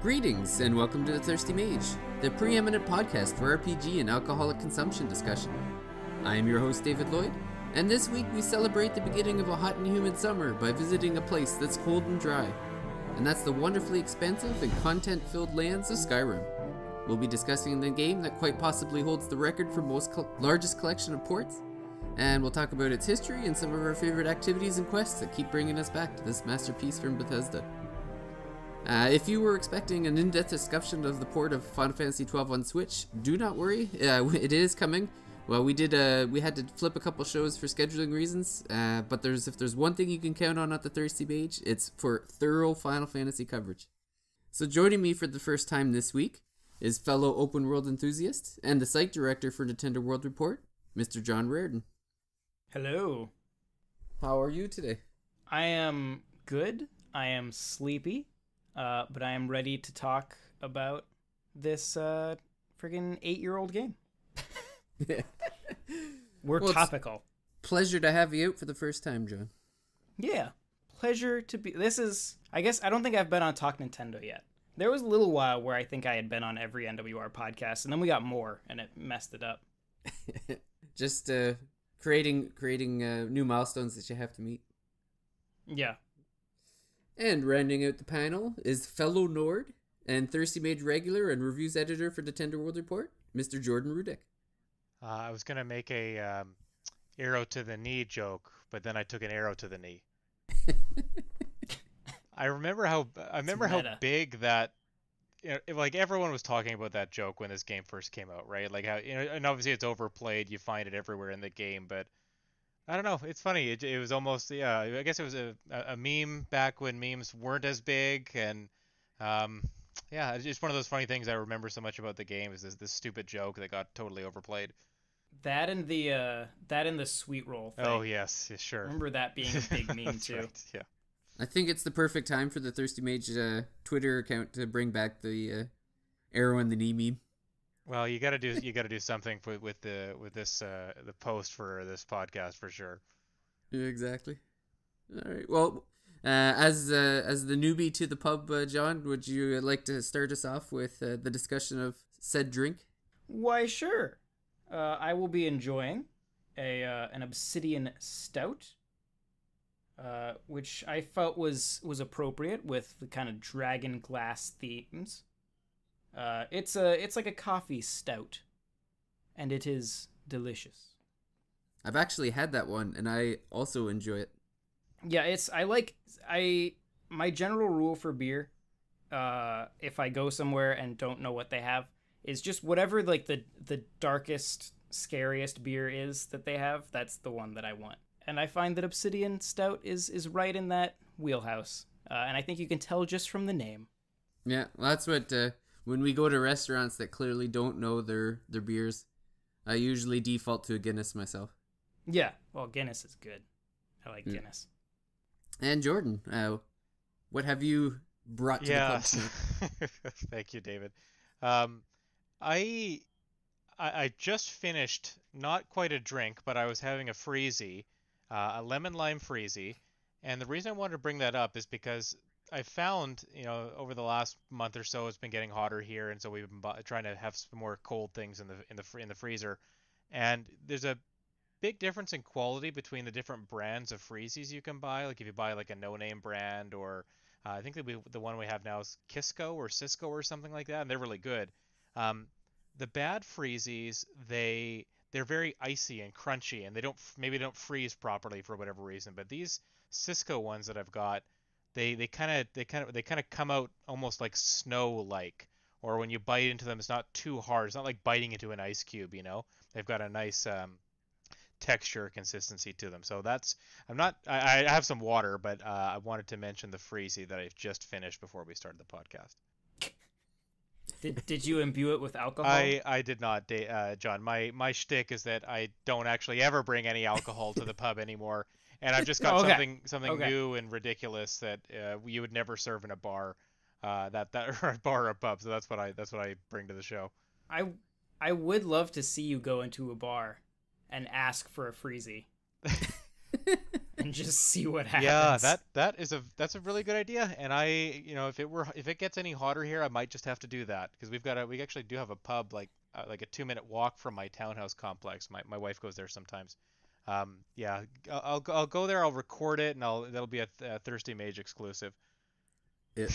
Greetings, and welcome to The Thirsty Mage, the preeminent podcast for RPG and alcoholic consumption discussion. I am your host, David Lloyd, and this week we celebrate the beginning of a hot and humid summer by visiting a place that's cold and dry, and that's the wonderfully expansive and content-filled lands of Skyrim. We'll be discussing the game that quite possibly holds the record for largest collection of ports, and we'll talk about its history and some of our favorite activities and quests that keep bringing us back to this masterpiece from Bethesda. If you were expecting an in-depth discussion of the port of Final Fantasy XII on Switch, do not worry, it is coming. Well, we had to flip a couple shows for scheduling reasons, but if there's one thing you can count on at the Thirsty Mage, it's for thorough Final Fantasy coverage. So joining me for the first time this week is fellow open world enthusiast and the site director for Nintendo World Report, Mr. John Reardon. Hello. How are you today? I am good. I am sleepy. But I am ready to talk about this friggin' 8-year-old game. We're topical. Pleasure to have you out for the first time, John. Yeah. Pleasure to be... I guess I don't think I've been on Talk Nintendo yet. There was a little while where I think I had been on every NWR podcast, and then we got more, and it messed it up. Just creating new milestones that you have to meet. Yeah. And rounding out the panel is fellow Nord and Thirsty Mage regular and reviews editor for Nintendo World Report, Mr. Jordan Rudek. I was gonna make a arrow to the knee joke, but then I took an arrow to the knee. I remember how big that, like everyone was talking about that joke when this game first came out, right? Like how, and obviously it's overplayed. You find it everywhere in the game, but I don't know. It's funny. It was almost, yeah, I guess it was a meme back when memes weren't as big. And yeah, it's just one of those funny things I remember so much about the game is this stupid joke that got totally overplayed. That and the sweet roll thing. Oh, yes, yeah, sure. I remember that being a big meme That's too. Right, yeah. I think it's the perfect time for the Thirsty Mage Twitter account to bring back the arrow in the knee meme. Well, you gotta do something with the post for this podcast for sure. Yeah, exactly. All right. Well, as the newbie to the pub, John, would you like to start us off with the discussion of said drink? Why, sure. I will be enjoying an Obsidian Stout, which I felt was appropriate with the kind of dragon glass themes. It's like a coffee stout, and it is delicious. I've actually had that one, and I also enjoy it. Yeah, my general rule for beer, if I go somewhere and don't know what they have, is just whatever like the darkest, scariest beer is that they have, that's the one that I want. And I find that Obsidian Stout is right in that wheelhouse, and I think you can tell just from the name. Yeah, well, that's what. When we go to restaurants that clearly don't know their beers, I usually default to a Guinness myself. Yeah, well, Guinness is good. I like Guinness. And Jordan, what have you brought to the pub tonight? Thank you, David. I just finished not quite a drink, but I was having a freezy, a lemon lime freezy, and the reason I wanted to bring that up is because I found, over the last month or so, it's been getting hotter here, and so we've been trying to have some more cold things in the freezer. And there's a big difference in quality between the different brands of freezies you can buy. Like if you buy like a no-name brand, or I think the one we have now is Kisco or Cisco or something like that, and they're really good. The bad freezies, they're very icy and crunchy, and they don't freeze properly for whatever reason. But these Cisco ones that I've got, They kind of come out almost like snow-like, or when you bite into them, it's not too hard. It's not like biting into an ice cube, They've got a nice texture consistency to them. So I have some water, but I wanted to mention the freezy that I've just finished before we started the podcast. Did you imbue it with alcohol? I did not, John. My shtick is that I don't actually ever bring any alcohol to the pub anymore. And I've just got something new and ridiculous that you would never serve in a bar, or a bar or a pub. So that's what I bring to the show. I would love to see you go into a bar and ask for a freezy. and just see what happens. Yeah, that's a really good idea. And if it gets any hotter here, I might just have to do that because we actually do have a pub like a 2-minute walk from my townhouse complex. My wife goes there sometimes. Yeah, I'll go there. I'll record it, and that'll be a Thirsty Mage exclusive. Yeah.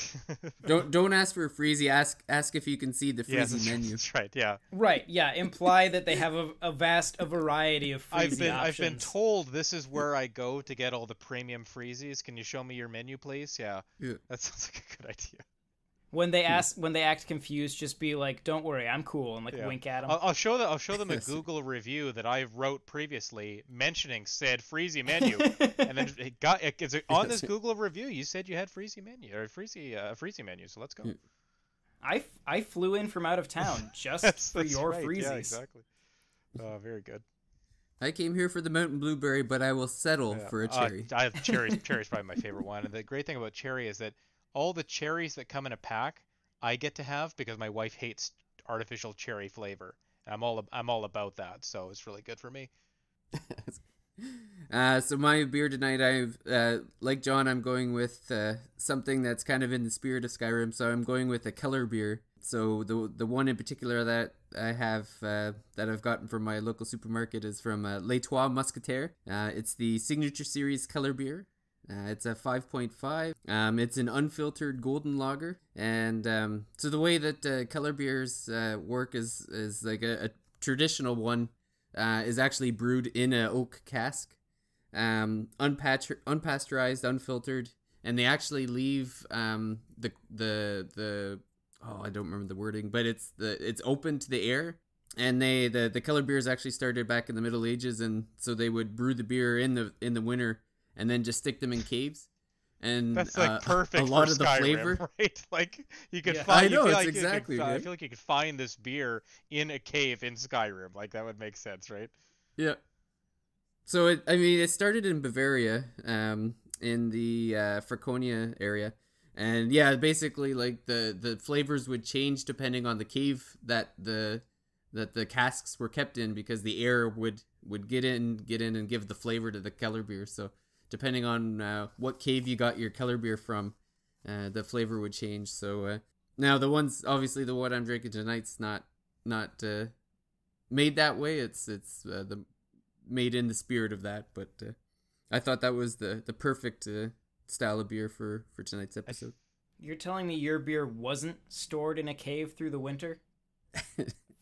Don't ask for a freezy. Ask if you can see the freezy menu. That's right. Yeah. Right. Yeah. Imply that they have a vast variety of freezy options. I've been told this is where I go to get all the premium freezies. Can you show me your menu, please? Yeah. That sounds like a good idea. When they act confused, just be like, "Don't worry, I'm cool," and wink at them. I'll show them a Google review that I wrote previously mentioning said freezy menu, and then it's on this Google review. You said you had freezy menu or freezy menu, so let's go. I flew in from out of town just for your right. freezies. Yeah, exactly. Oh, very good. I came here for the mountain blueberry, but I will settle for a cherry. I have cherries. Cherry's probably my favorite one, and the great thing about cherry is that all the cherries that come in a pack, I get to have because my wife hates artificial cherry flavor. I'm all about that, so it's really good for me. So my beer tonight, I've like John, I'm going with something that's kind of in the spirit of Skyrim. So I'm going with a color beer. So the one in particular that I have that I've gotten from my local supermarket is from Les Trois Mousquetaires. It's the Signature Series color beer. It's a 5.5. It's an unfiltered golden lager, and so the way that color beers work is like a traditional one is actually brewed in an oak cask, unpasteurized, unfiltered, and they actually leave the I don't remember the wording, but it's open to the air. And the color beers actually started back in the Middle Ages, and so they would brew the beer in the winter. And then just stick them in caves, and that's like perfect. A lot for of the Skyrim, flavor, right? Like you could find. I know it's exactly. I feel like you could find this beer in a cave in Skyrim. Like that would make sense, right? Yeah. So it started in Bavaria, in the Franconia area, and yeah, basically like the flavors would change depending on the cave that the casks were kept in, because the air would get in and give the flavor to the color beer. So depending on what cave you got your color beer from, the flavor would change. So now the one I'm drinking tonight's not made that way. It's made in the spirit of that. But I thought that was the perfect style of beer for tonight's episode. You're telling me your beer wasn't stored in a cave through the winter?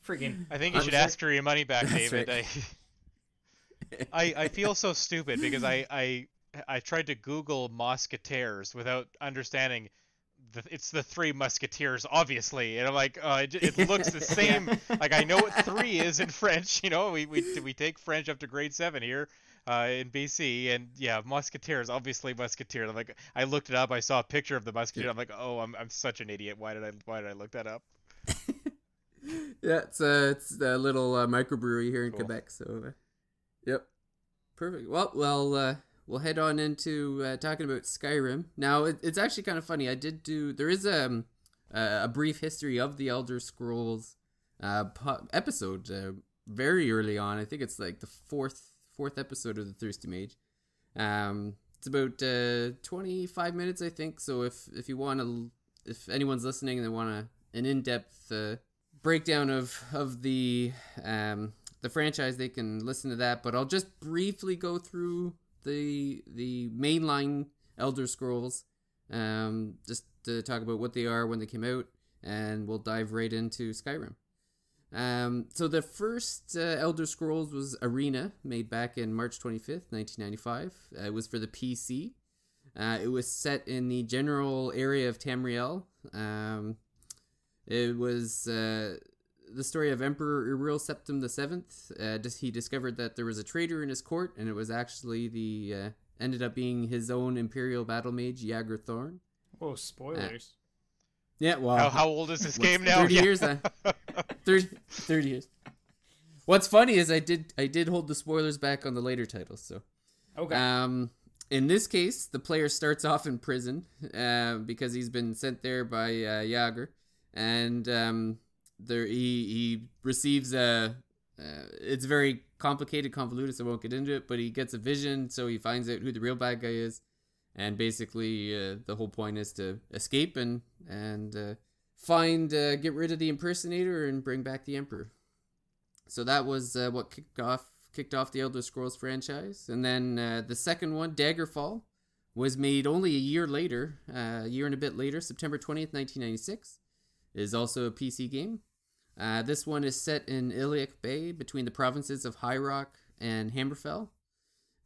Friggin'. I think you should ask for your money back, That's David. Right. I feel so stupid because I tried to Google Musketeers without understanding it's the Three Musketeers, obviously, and I'm like, it looks the same. Like I know what three is in French, we take French up to grade 7 here in BC, and yeah, Musketeers, obviously Musketeers. I'm like, I looked it up, I saw a picture of the Musketeers. Yeah. I'm like, oh, I'm such an idiot. Why did I look that up? Yeah, it's a little microbrewery here in Quebec. So, yep, perfect. Well, we'll head on into talking about Skyrim. Now, it's actually kind of funny. There is a brief history of the Elder Scrolls episode very early on. I think it's like the fourth episode of the Thirsty Mage. It's about 25 minutes, I think. So if anyone's listening and they want an in-depth breakdown of the franchise, they can listen to that. But I'll just briefly go through the mainline Elder Scrolls, just to talk about what they are, when they came out, and we'll dive right into Skyrim. So the first Elder Scrolls was Arena, made back in March 25th, 1995. It was for the PC. It was set in the general area of Tamriel. It was the story of Emperor Uriel Septim VII. He discovered that there was a traitor in his court, and it was actually ended up being his own Imperial battle mage, Jaeger Thorn. Oh, spoilers. Yeah, well... How old is this game now? 30 years. 30 years. What's funny is I did hold the spoilers back on the later titles, so... Okay. In this case, the player starts off in prison because he's been sent there by Jaeger. And he receives a It's very complicated, convoluted, so I won't get into it, but he gets a vision, so he finds out who the real bad guy is. And basically, the whole point is to escape and get rid of the impersonator and bring back the Emperor. So that was what kicked off the Elder Scrolls franchise. And then the second one, Daggerfall, was made only a year and a bit later, September 20th, 1996. It is also a PC game. This one is set in Iliac Bay between the provinces of High Rock and Hammerfell.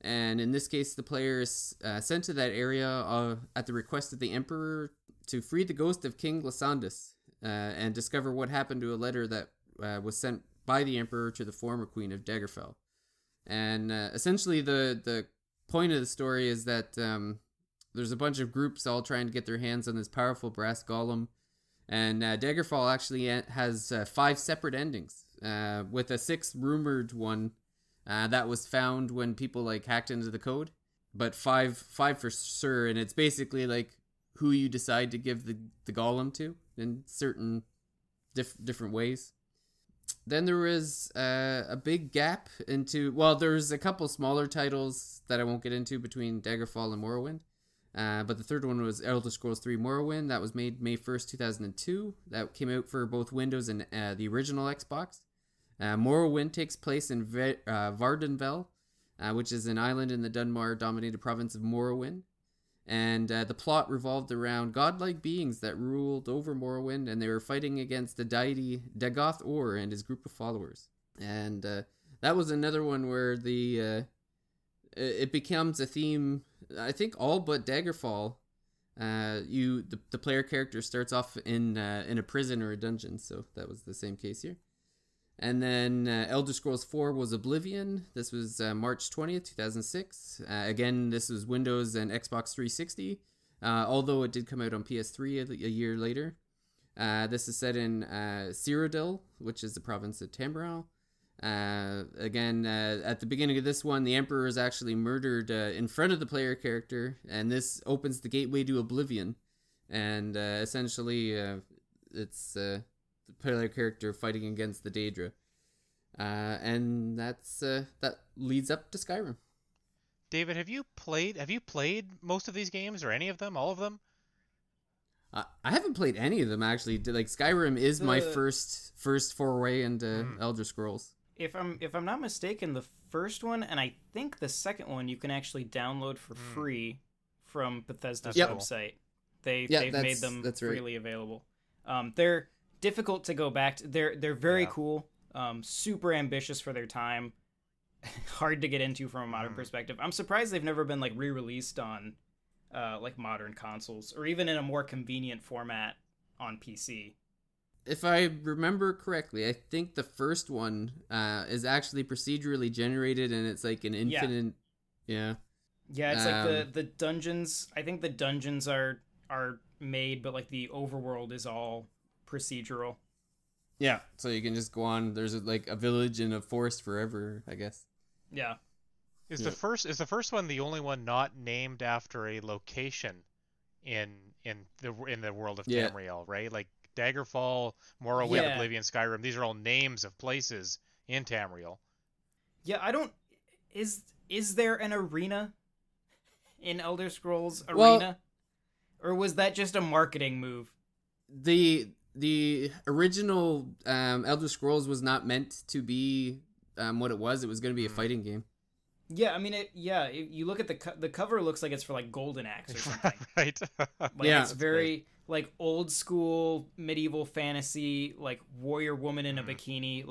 And in this case, the player is sent to that area at the request of the Emperor to free the ghost of King Lysandus and discover what happened to a letter that was sent by the Emperor to the former Queen of Daggerfell. And essentially, the point of the story is that there's a bunch of groups all trying to get their hands on this powerful brass golem. And Daggerfall actually has 5 separate endings, with a 6th rumored one that was found when people hacked into the code, but five for sure. And it's basically who you decide to give the golem to in certain different ways. Then there was a big gap there's a couple smaller titles that I won't get into between Daggerfall and Morrowind. But the third one was Elder Scrolls 3 Morrowind. That was made May 1st, 2002. That came out for both Windows and the original Xbox. Morrowind takes place in Vardenvel, which is an island in the Dunmar-dominated province of Morrowind. And the plot revolved around godlike beings that ruled over Morrowind, and they were fighting against the deity Dagoth Or and his group of followers. And that was another one where it becomes a theme. I think all but Daggerfall, the player character starts off in a prison or a dungeon, so that was the same case here. And then Elder Scrolls 4 was Oblivion. This was March 20th, 2006. Again, this was Windows and Xbox 360, although it did come out on PS3 a year later. This is set in Cyrodiil, which is the province of Tamriel. Again, at the beginning of this one, the Emperor is actually murdered in front of the player character, and this opens the gateway to Oblivion. And essentially, it's the player character fighting against the Daedra. And that leads up to Skyrim. David, have you played most of these games, or any of them, all of them? I haven't played any of them, actually. Skyrim is my first foray into Elder Scrolls. If I'm not mistaken, the first one and I think the second one you can actually download for free from Bethesda's website. They've made them freely available. They're difficult to go back to. They're very cool. Super ambitious for their time. Hard to get into from a modern perspective. I'm surprised they've never been re-released on modern consoles, or even in a more convenient format on PC. If I remember correctly, I think the first one is actually procedurally generated, and it's an infinite. Yeah, it's the dungeons. I think the dungeons are made, but the overworld is all procedural. Yeah, so you can just go on. There's a village and a forest forever, I guess. Yeah. Is the first one the only one not named after a location in the world of Tamriel, right? Daggerfall, Morrowind, Oblivion, Skyrim, these are all names of places in Tamriel. Yeah, is there an arena in Elder Scrolls Arena? Or was that just a marketing move? The original Elder Scrolls was not meant to be what it was. It was going to be a fighting game. Yeah, I mean, you look at the cover, looks like it's for Golden Axe or something. Right. It's very old school medieval fantasy, warrior woman in a bikini.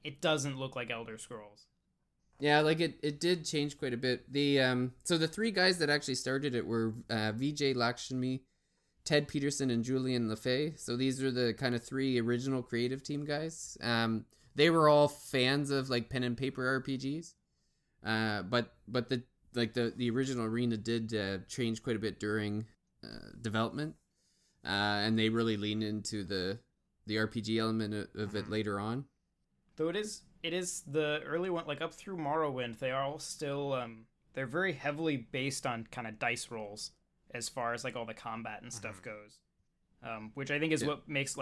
It doesn't look like Elder Scrolls. Yeah, it did change quite a bit. So the 3 guys that actually started it were Vijay Lakshmi, Ted Peterson, and Julian LaFay. So these are the kind of 3 original creative team guys. They were all fans of pen and paper RPGs. But the original arena did change quite a bit during development, and they really leaned into the RPG element of it later on. Though it is the early one, up through Morrowind, they are all still they're very heavily based on kind of dice rolls as far as all the combat and stuff goes, which I think is what makes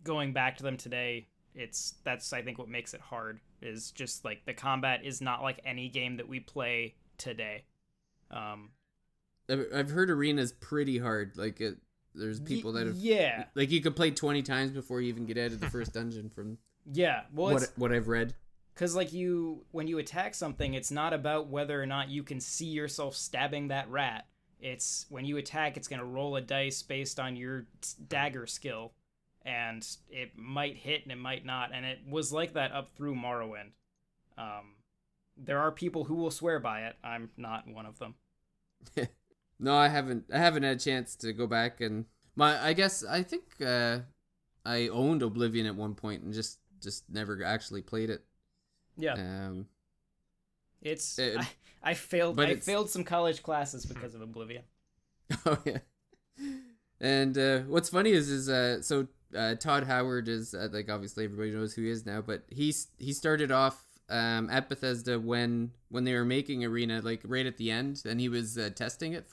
going back to them today That's I think what makes it hard, is just like the combat is not like any game that we play today. I've heard Arena's pretty hard. Like there's people that have like you could play 20 times before you even get out of the first dungeon from what I've read. Because like when you attack something, it's not about whether or not you can see yourself stabbing that rat. It's when you attack, it's going to roll a dice based on your dagger skill, and it might hit and it might not. And it was like that up through Morrowind. There are people who will swear by it. I'm not one of them. No, I haven't had a chance to go back, and I think I owned Oblivion at one point and just never actually played it. Yeah. I failed some college classes because of Oblivion. Oh yeah. And what's funny is Todd Howard is like, obviously everybody knows who he is now, but he started off at Bethesda when they were making Arena, like right at the end, and he was testing it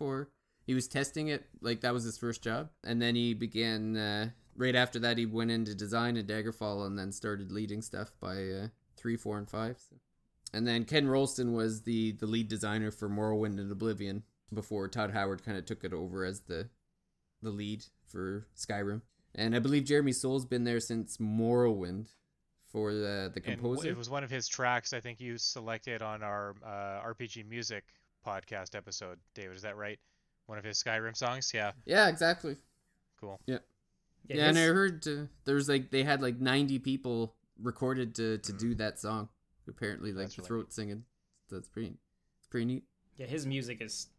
like that was his first job, and then he began right after that he went into design at Daggerfall and then started leading stuff by 3, 4, and 5. So. And then Ken Rolston was the lead designer for Morrowind and Oblivion before Todd Howard kind of took it over as the lead for Skyrim. And I believe Jeremy Soul's been there since Morrowind for the composer. And it was one of his tracks I think you selected on our RPG Music podcast episode, David. Is that right? One of his Skyrim songs? Yeah. Yeah, exactly. Cool. Yeah. Yeah, and I heard there was they had 90 people recorded to do that song. Apparently, like the throat singing. That's pretty neat. Yeah, his music is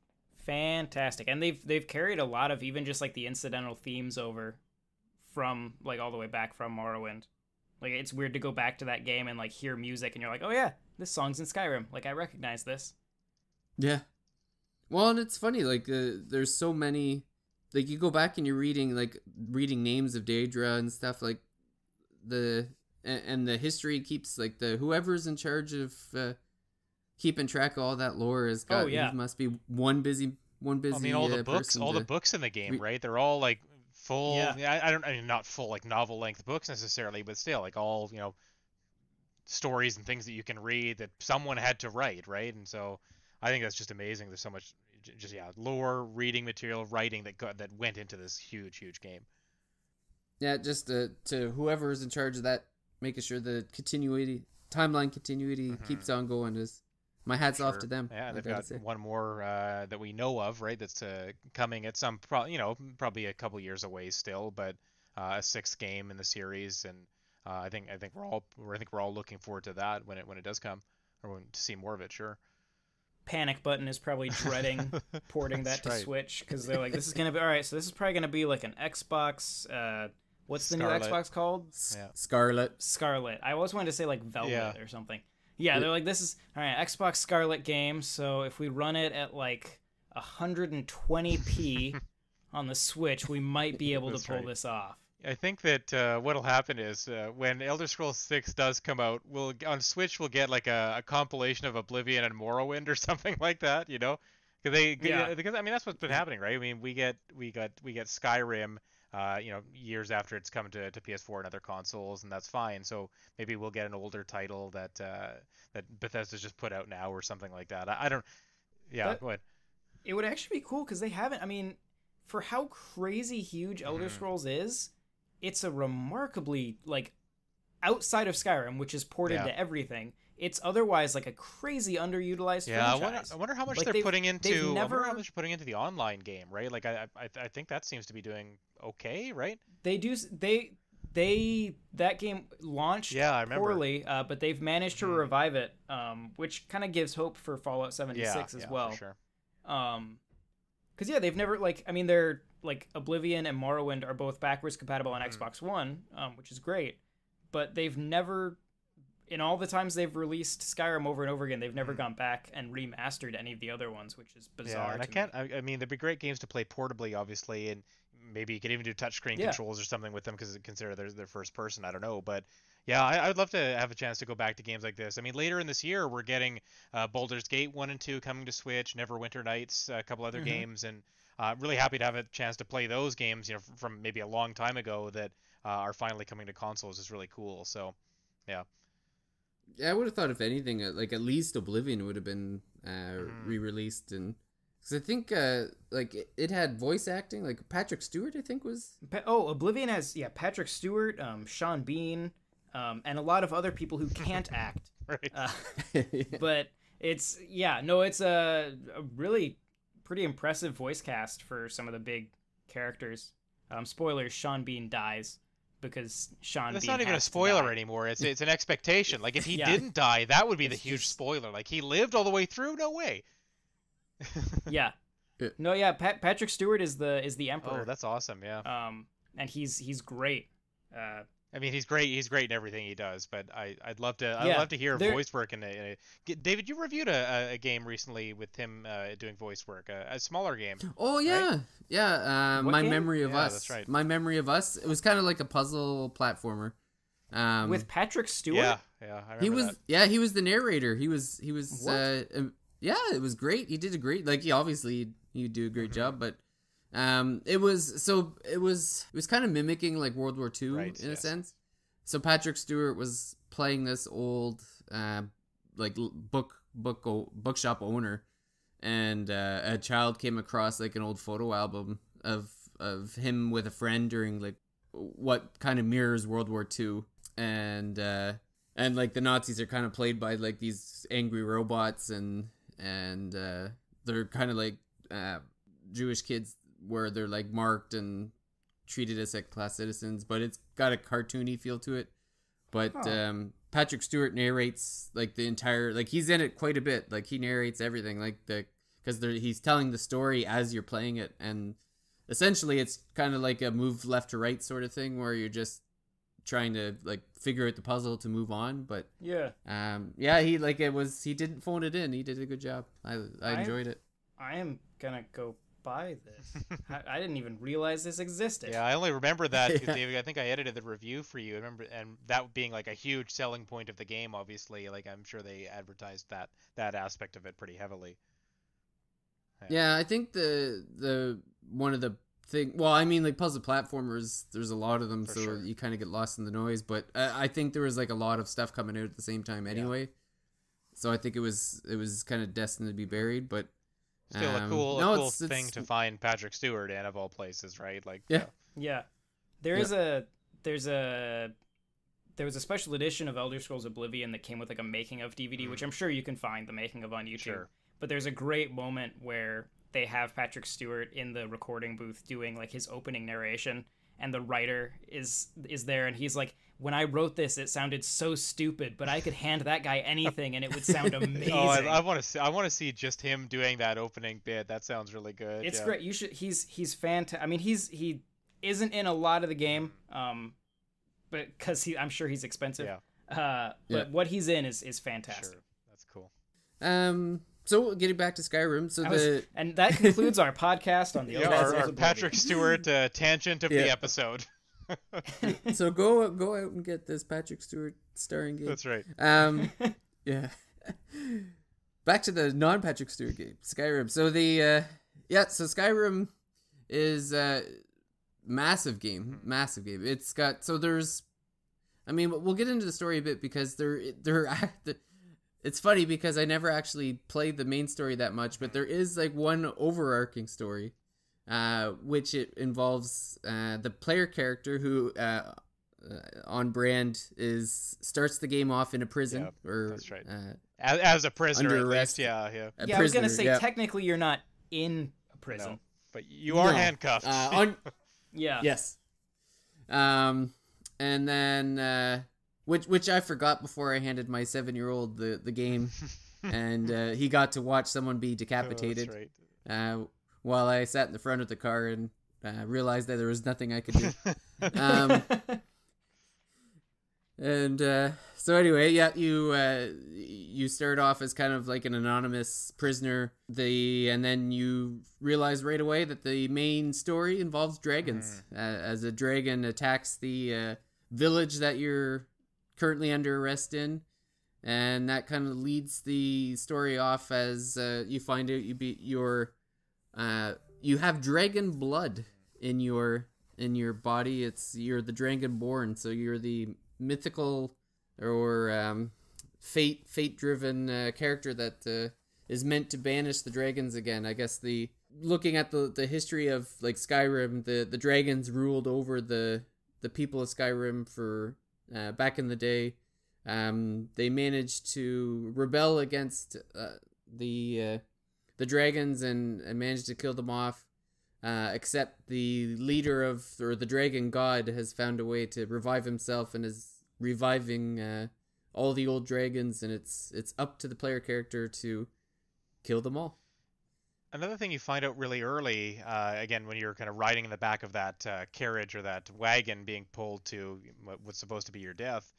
fantastic, and they've carried a lot of even just like the incidental themes over from like all the way back from Morrowind. Like it's weird to go back to that game and like hear music, and you're like, oh yeah, this song's in Skyrim. Like I recognize this. Yeah. Well, and it's funny, like there's so many. Like you go back and you're reading names of Daedra and stuff, like and the history keeps like whoever's in charge of keeping track of all that lore has got. Oh, yeah. He must be one busy. I mean, all the books in the game, right? They're all like full. Yeah. I mean, not full like novel length books necessarily, but still like all stories and things that you can read that someone had to write, right? And so I think that's just amazing. There's so much lore, reading material, writing that went into this huge game. Yeah, just to whoever is in charge of that, making sure the timeline continuity keeps on going. Is my hat's off to them. Yeah, they've got one more that we know of, right? That's coming at some probably a couple years away still, but a 6th game in the series, and I think we're all looking forward to that when it does come, or to see more of it. Sure. Panic Button is probably dreading porting that to Switch, because they're like, this is gonna be all right. So this is probably gonna be like an Xbox. What's the new Xbox called? Scarlet. I always wanted to say like Velvet or something. Yeah, they're like, this is all right. Xbox Scarlet game. So if we run it at like 120p on the Switch, we might be able to pull this off. I think that what'll happen is when Elder Scrolls 6 does come out, on Switch we'll get like a compilation of Oblivion and Morrowind or something like that, because I mean that's what's been happening, right? I mean we get Skyrim, years after it's come to PS4 and other consoles, and that's fine. So maybe we'll get an older title that Bethesda's just put out now or something like that. I don't. Yeah, go ahead. It would actually be cool because they haven't. I mean, for how crazy huge Elder Scrolls is. It's a remarkably, like, outside of Skyrim, which is ported to everything, it's otherwise like a crazy underutilized franchise. I wonder how much they're putting into. I wonder how much they're putting into the online game, right? Like I think that seems to be doing okay, right? They do. That game launched poorly, but they've managed to revive it, which kind of gives hope for Fallout 76 as well. For sure. Because they've never they're like Oblivion and Morrowind are both backwards compatible on Xbox One, which is great, but they've never, in all the times they've released Skyrim over and over again, they've never gone back and remastered any of the other ones, which is bizarre. Yeah, and I mean, they'd be great games to play portably, obviously, and maybe you could even do touchscreen controls or something with them because consider their first person. I don't know, but yeah, I would love to have a chance to go back to games like this. I mean, later in this year, we're getting Baldur's Gate 1 and 2 coming to Switch, Neverwinter Nights, a couple other games, and really happy to have a chance to play those games, from maybe a long time ago that are finally coming to consoles is really cool. So, yeah. Yeah, I would have thought if anything, like at least Oblivion would have been re-released, and because I think it had voice acting, like Patrick Stewart, I think was. Oblivion has Patrick Stewart, Sean Bean, and a lot of other people who can't act. Right. But it's a really pretty impressive voice cast for some of the big characters. Spoilers: Sean Bean dies. Because Sean That's Bean not even a spoiler anymore. It's an expectation. Like if he didn't die, that would be the huge spoiler. Like he lived all the way through. No way. Yeah. No. Yeah. Patrick Stewart is the emperor. Oh, that's awesome. Yeah. And he's great. I mean, he's great. He's great in everything he does. But I'd love to hear voice work in a. David, you reviewed a game recently with him doing voice work, a smaller game. Oh yeah, right? Yeah. My game? Memory of Us. That's right. My Memory of Us. It was kind of like a puzzle platformer. With Patrick Stewart. Yeah. I remember that. Yeah, he was the narrator. He was. What? Yeah, it was great. He did a great. Like, obviously you do a great job, but. It was kind of mimicking like World War II in a sense. So Patrick Stewart was playing this old like bookshop owner, and a child came across like an old photo album of him with a friend during like what kind of mirrors World War II, and like the Nazis are kind of played by like these angry robots, and they're kind of like Jewish kids, where they're like marked and treated as second class citizens, but it's got a cartoony feel to it. But Patrick Stewart narrates like the entire, like he's in it quite a bit. Like he narrates everything, like because he's telling the story as you're playing it, and essentially it's kind of like a move left to right sort of thing, where you're just trying to like figure out the puzzle to move on. But he didn't phone it in. He did a good job. I enjoyed it. I am gonna go buy this. I didn't even realize this existed. Yeah, I only remember that because David, I think I edited the review for you. I remember, and that being like a huge selling point of the game. Obviously, like I'm sure they advertised that aspect of it pretty heavily. Yeah, I think the one of the thing. Well, I mean, like puzzle platformers, there's a lot of them, so you kind of get lost in the noise. But I think there was like a lot of stuff coming out at the same time anyway. Yeah. So I think it was kind of destined to be buried, but. Still a cool thing to find Patrick Stewart in, of all places, right? Like yeah. There was a special edition of Elder Scrolls Oblivion that came with like a making of DVD, which I'm sure you can find the making of on YouTube. Sure. But there's a great moment where they have Patrick Stewart in the recording booth doing like his opening narration, and the writer is there, and he's like, when I wrote this, it sounded so stupid, but I could hand that guy anything and it would sound amazing. I want to see just him doing that opening bit. That sounds really good. It's great. You should. He's fantastic. I mean, he isn't in a lot of the game, but because I'm sure he's expensive. Yeah. But what he's in is fantastic. Sure, that's cool. So getting back to Skyrim, and that concludes our podcast on the our Patrick Stewart tangent of the episode. So go out and get this Patrick Stewart starring game. That's right. Yeah. Back to the non-Patrick Stewart game, Skyrim. So so Skyrim is a massive game. It's got we'll get into the story a bit because it's funny because I never actually played the main story that much, but there is like one overarching story. Which it involves the player character who, on brand, starts the game off in a prison. Yeah, or that's right. As a prisoner, under at arrest. least. Yeah, I was gonna say technically you're not in a prison, no, but you are handcuffed. Yeah. Yes. And then which I forgot before I handed my 7-year-old the game, and he got to watch someone be decapitated. Oh, that's right. While I sat in the front of the car and realized that there was nothing I could do. So anyway, you start off as kind of like an anonymous prisoner. And then you realize right away that the main story involves dragons. As a dragon attacks the village that you're currently under arrest in. And that kind of leads the story off as you find out you you have dragon blood in your body. You're the dragonborn, so you're the mythical or fate driven character that is meant to banish the dragons again. I guess looking at the history of like Skyrim, the dragons ruled over the people of Skyrim for back in the day. They managed to rebel against the dragons and managed to kill them off. Except the leader or the dragon god has found a way to revive himself and is reviving all the old dragons, and it's up to the player character to kill them all. Another thing you find out really early, again, when you're kind of riding in the back of that carriage or that wagon being pulled to what's supposed to be your death,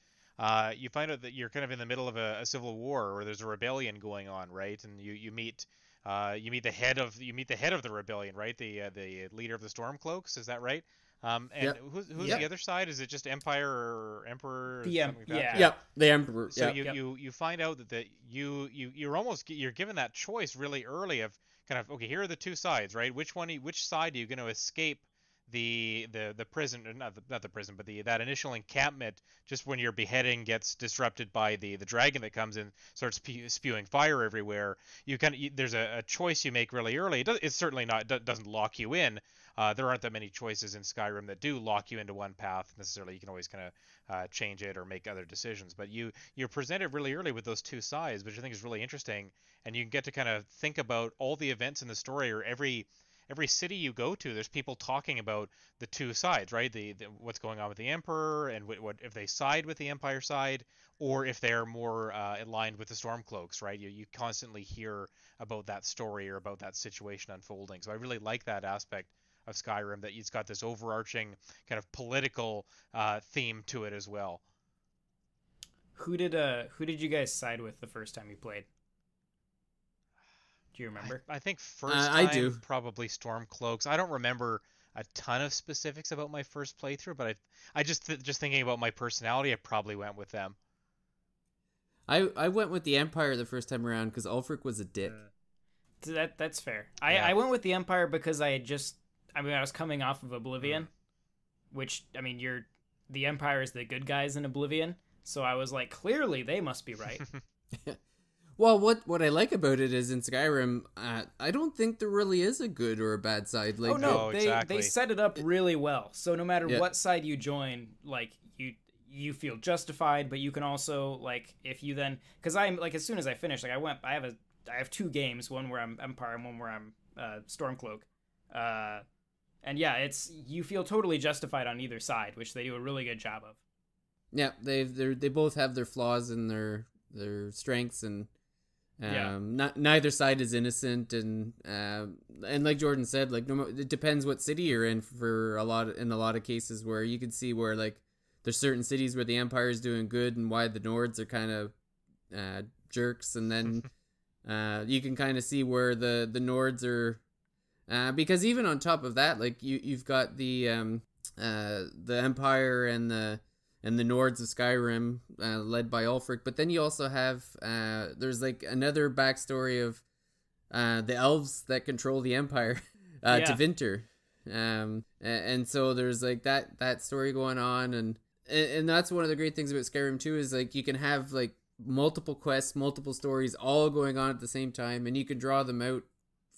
you find out that you're kind of in the middle of a civil war, or there's a rebellion going on, right? And you meet the head of the rebellion, right? The leader of the Stormcloaks, is that right? And yep. who's the other side? Is it just Empire or Emperor? Or something like that? Yeah. Yep, the Emperor. So yep. you find out that you're given that choice really early of kind of, okay, here are the two sides, right? Which side are you going to escape the prison, or not the prison, but that initial encampment, just when your beheading gets disrupted by the dragon that comes in, starts spewing fire everywhere. There's a choice you make really early. It's certainly doesn't lock you in. There aren't that many choices in Skyrim that do lock you into one path necessarily. You can always kind of change it or make other decisions. But you're presented really early with those two sides, which I think is really interesting. And you can get to kind of think about all the events in the story, or every city you go to, there's people talking about the two sides, right? The what's going on with the Emperor, and what if they side with the Empire side, or if they're more aligned with the Stormcloaks, right? You constantly hear about that story or about that situation unfolding. So I really like that aspect of Skyrim, that it's got this overarching kind of political theme to it as well. Who did you guys side with the first time you played? Do you remember? I think first time I do. Probably Stormcloaks. I don't remember a ton of specifics about my first playthrough, but I just thinking about my personality, I probably went with them. I went with the Empire the first time around because Ulfric was a dick. That's fair. I went with the Empire because I was coming off of Oblivion, which, I mean, the Empire is the good guys in Oblivion, so I was like, clearly they must be right. Well, what I like about it is in Skyrim, I don't think there really is a good or a bad side. Like, they set it up really well. So no matter what side you join, like you feel justified, but you can also, like, if you then, because I'm like, as soon as I finish, like I have two games, one where I'm Empire and one where I'm Stormcloak. And yeah, you feel totally justified on either side, which they do a really good job of. Yeah, they both have their flaws and their strengths, and neither side is innocent, and like Jordan said, like it depends what city you're in. In a lot of cases, where you can see where like there's certain cities where the Empire is doing good and why the Nords are kind of jerks, and then you can kind of see where the Nords are. Because even on top of that, like you've got the Empire and the Nords of Skyrim, led by Ulfric, but then you also have there's like another backstory of the elves that control the Empire, to Vinter, and so there's like that story going on, and that's one of the great things about Skyrim too, is like you can have like multiple quests, multiple stories all going on at the same time, and you can draw them out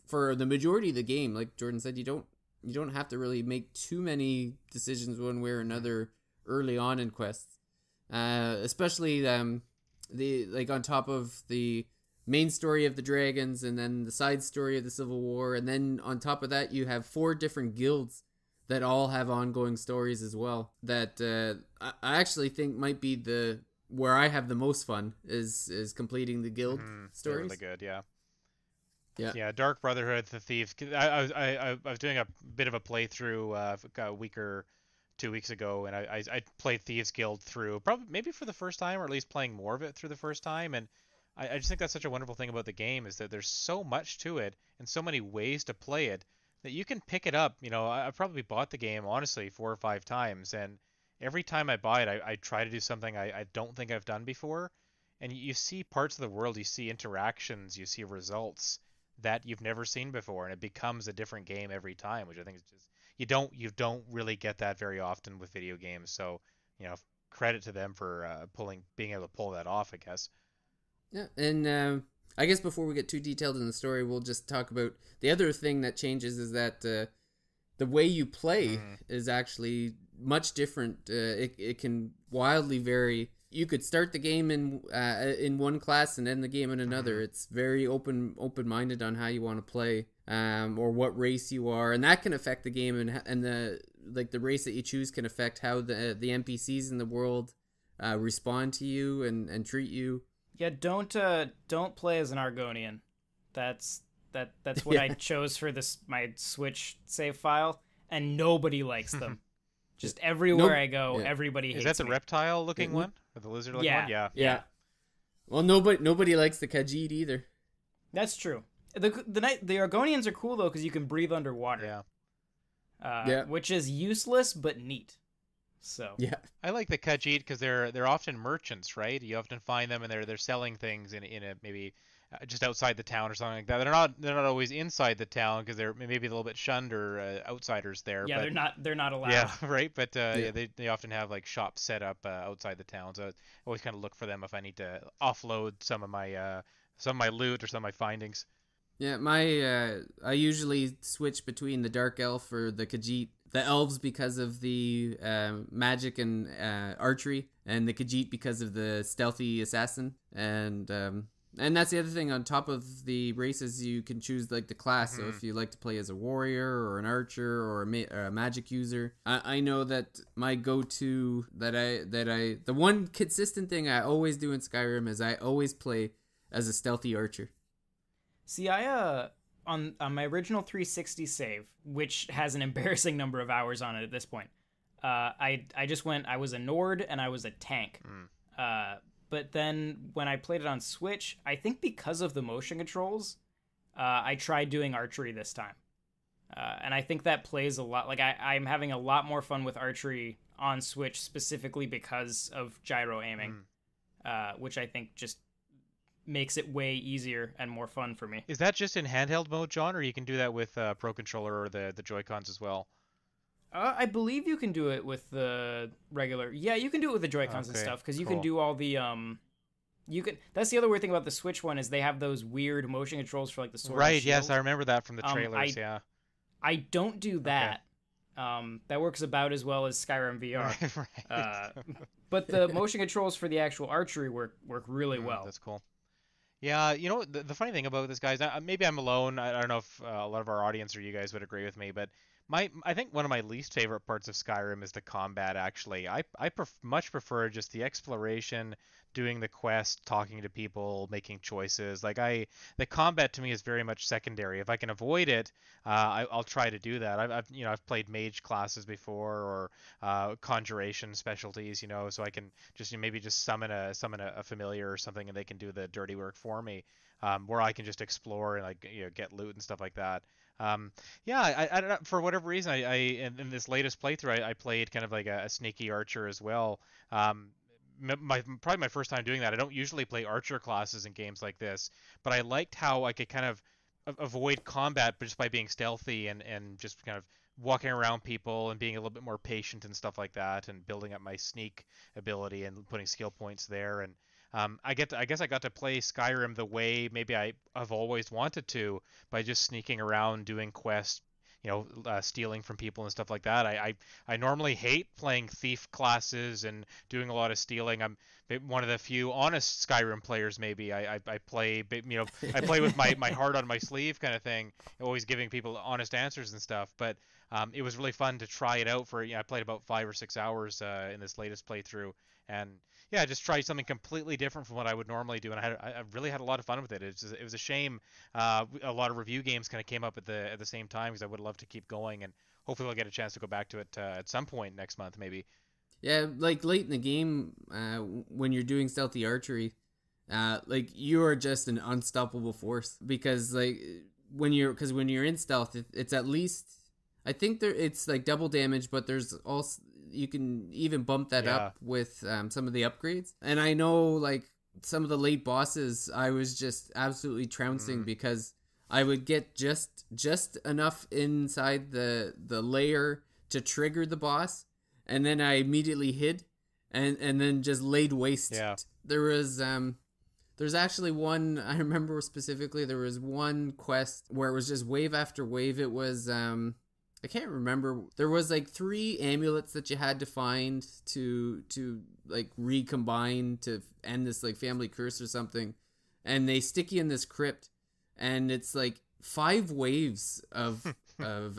for the majority of the game. Like Jordan said, you don't have to really make too many decisions one way or another early on in quests, especially the like on top of the main story of the dragons, and then the side story of the Civil War, and then on top of that you have 4 different guilds that all have ongoing stories as well, that I actually think might be where I have the most fun is completing the guild stories. Really good. Yeah, Dark Brotherhood, the Thieves. I was doing a bit of a playthrough a week or 2 weeks ago, and I played Thieves Guild through, probably maybe for the first time, or at least playing more of it through the first time, and I just think that's such a wonderful thing about the game, is that there's so much to it and so many ways to play it that you can pick it up. You know, I've probably bought the game, honestly, 4 or 5 times, and every time I buy it, I try to do something I don't think I've done before, and you see parts of the world, you see interactions, you see results that you've never seen before, and it becomes a different game every time, which I think is just you don't really get that very often with video games. So, credit to them for being able to pull that off, I guess. Yeah, and I guess before we get too detailed in the story, we'll just talk about the other thing that changes is that the way you play is actually much different. It can wildly vary. You could start the game in one class and end the game in another. It's very open-minded on how you want to play, or what race you are, and that can affect the game, and the race that you choose can affect how the NPCs in the world respond to you and treat you. Yeah, don't play as an Argonian. That's what I chose for my Switch save file, and nobody likes them. Just everywhere I go, everybody hates me. Is that the reptile-looking one? Or the lizard-looking one? Yeah. Well, nobody likes the Khajiit either. That's true. The Argonians are cool, though, because you can breathe underwater. Yeah. Which is useless, but neat. So yeah, I like the Khajiit because they're often merchants, right? You often find them and they're selling things in a maybe just outside the town or something like that. They're not always inside the town because they're maybe a little bit shunned or outsiders there. Yeah, but, they're not allowed. Yeah, right. But they often have like shops set up outside the town, so I always kind of look for them if I need to offload some of my loot or some of my findings. Yeah, I usually switch between the Dark Elf or the Khajiit. The Elves because of the magic and archery, and the Khajiit because of the stealthy assassin. And that's the other thing. On top of the races, you can choose like the class. So if you like to play as a warrior or an archer or a magic user, I know that my go-to the one consistent thing I always do in Skyrim is I always play as a stealthy archer. See, I on my original 360 save, which has an embarrassing number of hours on it at this point, I was a Nord and I was a tank. But then when I played it on Switch, I think because of the motion controls, I tried doing archery this time. And I think that plays a lot. Like I'm having a lot more fun with archery on Switch specifically because of gyro aiming, which I think just makes it way easier and more fun for me. Is that just in handheld mode, John, or you can do that with Pro Controller or the Joy-Cons as well? I believe you can do it with the regular. Yeah, you can do it with the Joy-Cons and stuff because you can do all the You can. That's the other weird thing about the Switch one is they have those weird motion controls for like the sword. Right. And shield. Yes, I remember that from the trailers. Yeah. I don't do that. Okay. That works about as well as Skyrim VR. Right. But the motion controls for the actual archery work really well. That's cool. Yeah, the funny thing about this, guys, maybe I'm alone. I don't know if a lot of our audience or you guys would agree with me, but I think one of my least favorite parts of Skyrim is the combat, actually. I much prefer just the exploration, doing the quest, talking to people, making choices. The combat to me is very much secondary. If I can avoid it, I'll try to do that. I've played mage classes before or conjuration specialties, so I can just maybe just summon a familiar or something and they can do the dirty work for me, where I can just explore and get loot and stuff like that. I don't know, for whatever reason, I in this latest playthrough, I played kind of like a sneaky archer as well. Probably my first time doing that. I don't usually play archer classes in games like this, but I liked how I could kind of avoid combat just by being stealthy and just kind of walking around people and being a little bit more patient and stuff like that, and building up my sneak ability and putting skill points there. And I guess I got to play Skyrim the way maybe I've always wanted to, by just sneaking around, doing quests, stealing from people and stuff like that. I normally hate playing thief classes and doing a lot of stealing. I'm one of the few honest Skyrim players. Maybe I play, I play with my heart on my sleeve kind of thing, always giving people honest answers and stuff. But it was really fun to try it out for. I played about 5 or 6 hours in this latest playthrough, and yeah, just try something completely different from what I would normally do, and I really had a lot of fun with it. It was a shame a lot of review games kind of came up at the same time, because I would love to keep going, and hopefully I'll get a chance to go back to it at some point next month, maybe. Yeah, like late in the game, when you're doing stealthy archery, you are just an unstoppable force, because when you're in stealth, it's at least, I think it's like double damage, but there's also, you can even bump that up with some of the upgrades. And I know some of the late bosses, I was just absolutely trouncing because I would get just enough inside the layer to trigger the boss, and then I immediately hid, and then just laid waste. Yeah. There's actually one, I remember specifically, there was one quest where it was just wave after wave. It was, I can't remember. There was like 3 amulets that you had to find to like recombine to end this like family curse or something. And they stick you in this crypt, and it's like 5 waves of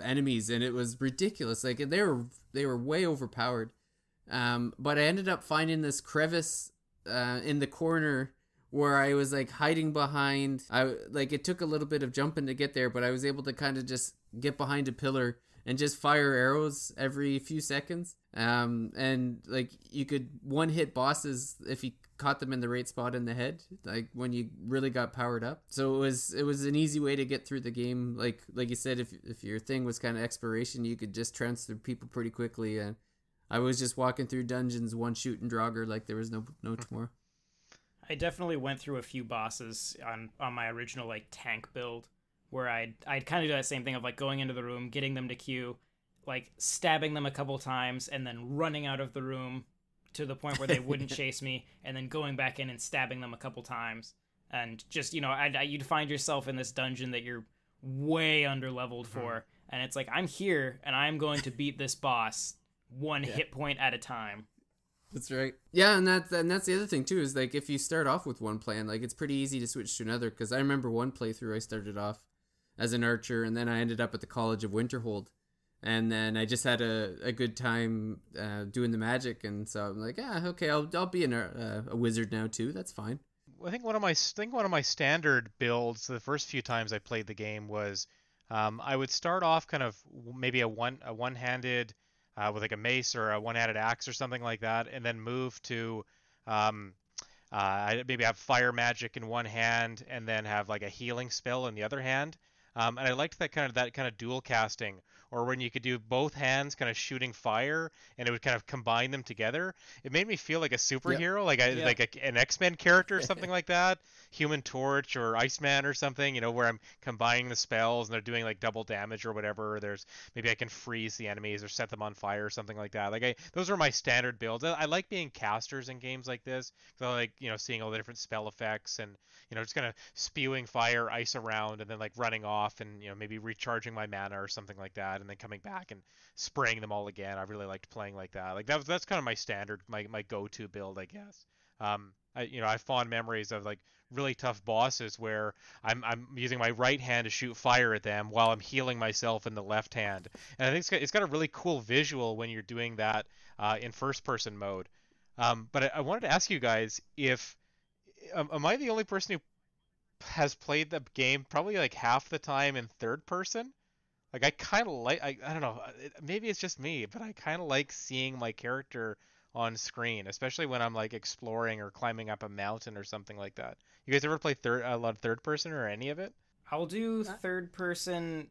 enemies, and it was ridiculous. Like they were way overpowered. But I ended up finding this crevice in the corner where I was like hiding behind. It took a little bit of jumping to get there, but I was able to kind of just get behind a pillar and just fire arrows every few seconds. And like you could one hit bosses if you caught them in the right spot in the head, like when you really got powered up. So it was an easy way to get through the game. Like you said, if your thing was kind of exploration, you could just transfer people pretty quickly. And I was just walking through dungeons, one shoot and Draugr like there was no tomorrow. I definitely went through a few bosses on my original like tank build where I'd kind of do that same thing of like going into the room, getting them to queue, like stabbing them a couple times, and then running out of the room to the point where they wouldn't chase me, and then going back in and stabbing them a couple times. And just, you'd find yourself in this dungeon that you're way under leveled for, and it's like, I'm here and I'm going to beat this boss one hit point at a time. That's right. Yeah, and that's the other thing too, is like if you start off with one plan, like it's pretty easy to switch to another. Because I remember one playthrough I started off as an archer, and then I ended up at the College of Winterhold, and then I just had a good time doing the magic, and so I'm like, okay, I'll be a wizard now too. That's fine. I think one of my standard builds the first few times I played the game was I would start off kind of maybe a one-handed with like a mace or a one-handed axe or something like that, and then move to I maybe have fire magic in one hand and then have like a healing spell in the other hand. And I liked that kind of dual casting, or when you could do both hands kind of shooting fire and it would kind of combine them together. It made me feel like a superhero, like an X-Men character or something like that, Human Torch or Iceman or something, where I'm combining the spells and they're doing like double damage or whatever. Maybe I can freeze the enemies or set them on fire or something like that. Those are my standard builds. I like being casters in games like this because I like seeing all the different spell effects and just kind of spewing fire, ice around, and then like running off and maybe recharging my mana or something like that, and then coming back and spraying them all again. I really liked playing like that. Like that's kind of my standard, my go-to build, I guess. I have fond memories of like really tough bosses where I'm using my right hand to shoot fire at them while I'm healing myself in the left hand, and I think it's got a really cool visual when you're doing that in first-person mode. But I wanted to ask you guys if am I the only person who has played the game probably like half the time in third person? Like I kind of like I don't know, maybe it's just me, but I kind of like seeing my character on screen, especially when I'm like exploring or climbing up a mountain or something like that. You guys ever play a lot of third person or any of it? I'll do third person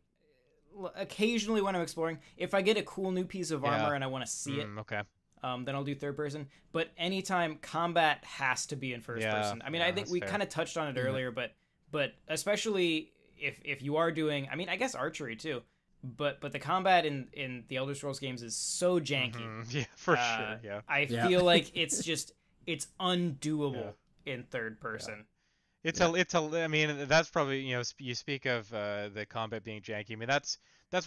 occasionally when I'm exploring. If I get a cool new piece of armor and I want to see it, okay. Then I'll do third person. But anytime, combat has to be in first person. I mean, I think we kind of touched on it earlier, but especially if you are doing, I mean, I guess archery too. But the combat in the Elder Scrolls games is so janky. Yeah, for sure. Yeah. I feel like it's undoable in third person. I mean, that's probably, you speak of the combat being janky. I mean, that's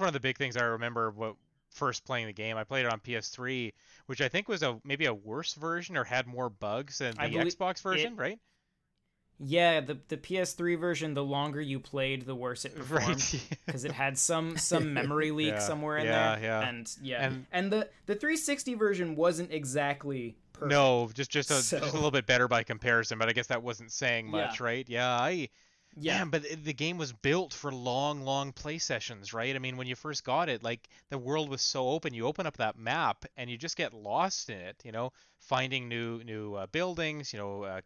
one of the big things I remember first playing the game. I played it on PS3, which I think was maybe a worse version or had more bugs than the Xbox version, right? Yeah, the PS3 version, the longer you played, the worse it performed, because it had some memory leak somewhere in there. And the 360 version wasn't exactly perfect. No, just a little bit better by comparison, but I guess that wasn't saying much, right? Yeah, but the game was built for long play sessions, right? I mean, when you first got it, like the world was so open. You open up that map and you just get lost in it, finding new buildings,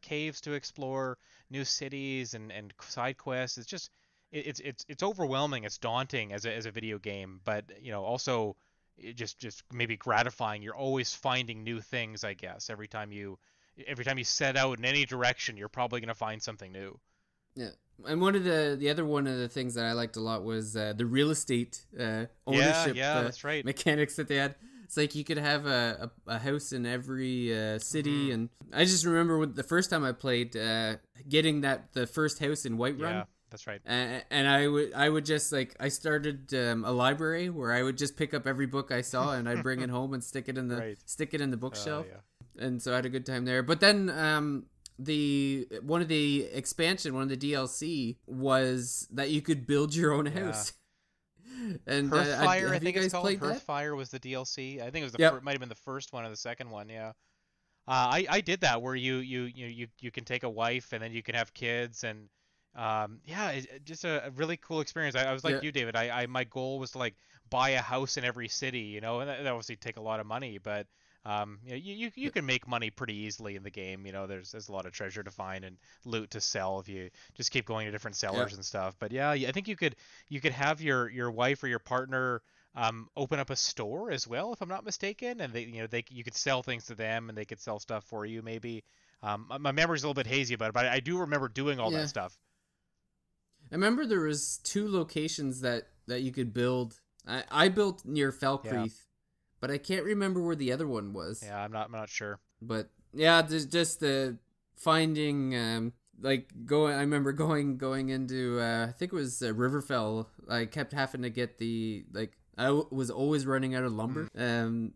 caves to explore, new cities and side quests. It's just it's overwhelming. It's daunting as a video game, but also just maybe gratifying. You're always finding new things, I guess. Every time you set out in any direction, you're probably going to find something new. Yeah. And one of the things that I liked a lot was the real estate ownership that's right. mechanics that they had. It's like you could have a house in every city, and I just remember the first time I played, getting the first house in Whiterun. Yeah, that's right. And I would just I started a library where I would just pick up every book I saw and I'd bring it home and stick it in the bookshelf. Yeah. And so I had a good time there. But then one of the DLC was that you could build your own house. And Hearthfire, I think you guys it's called. played that? Hearthfire was the DLC. I think it was Yep. might have been the first one or the second one. Yeah. I did that where you can take a wife and then you can have kids and just a really cool experience. I was like you, David. My goal was to buy a house in every city, you know, and that obviously take a lot of money, but you can make money pretty easily in the game. You know, there's a lot of treasure to find and loot to sell if you just keep going to different sellers and stuff. But yeah, I think you could have your wife or your partner open up a store as well, if I'm not mistaken, and you could sell things to them and they could sell stuff for you maybe. My memory's a little bit hazy about it, but I do remember doing all that stuff. I remember there was 2 locations that you could build. I built near Falkreath. But I can't remember where the other one was. Yeah, I'm not sure. But yeah, there's just the finding, I remember going into, I think it was Riverfell. I kept having to get I was always running out of lumber.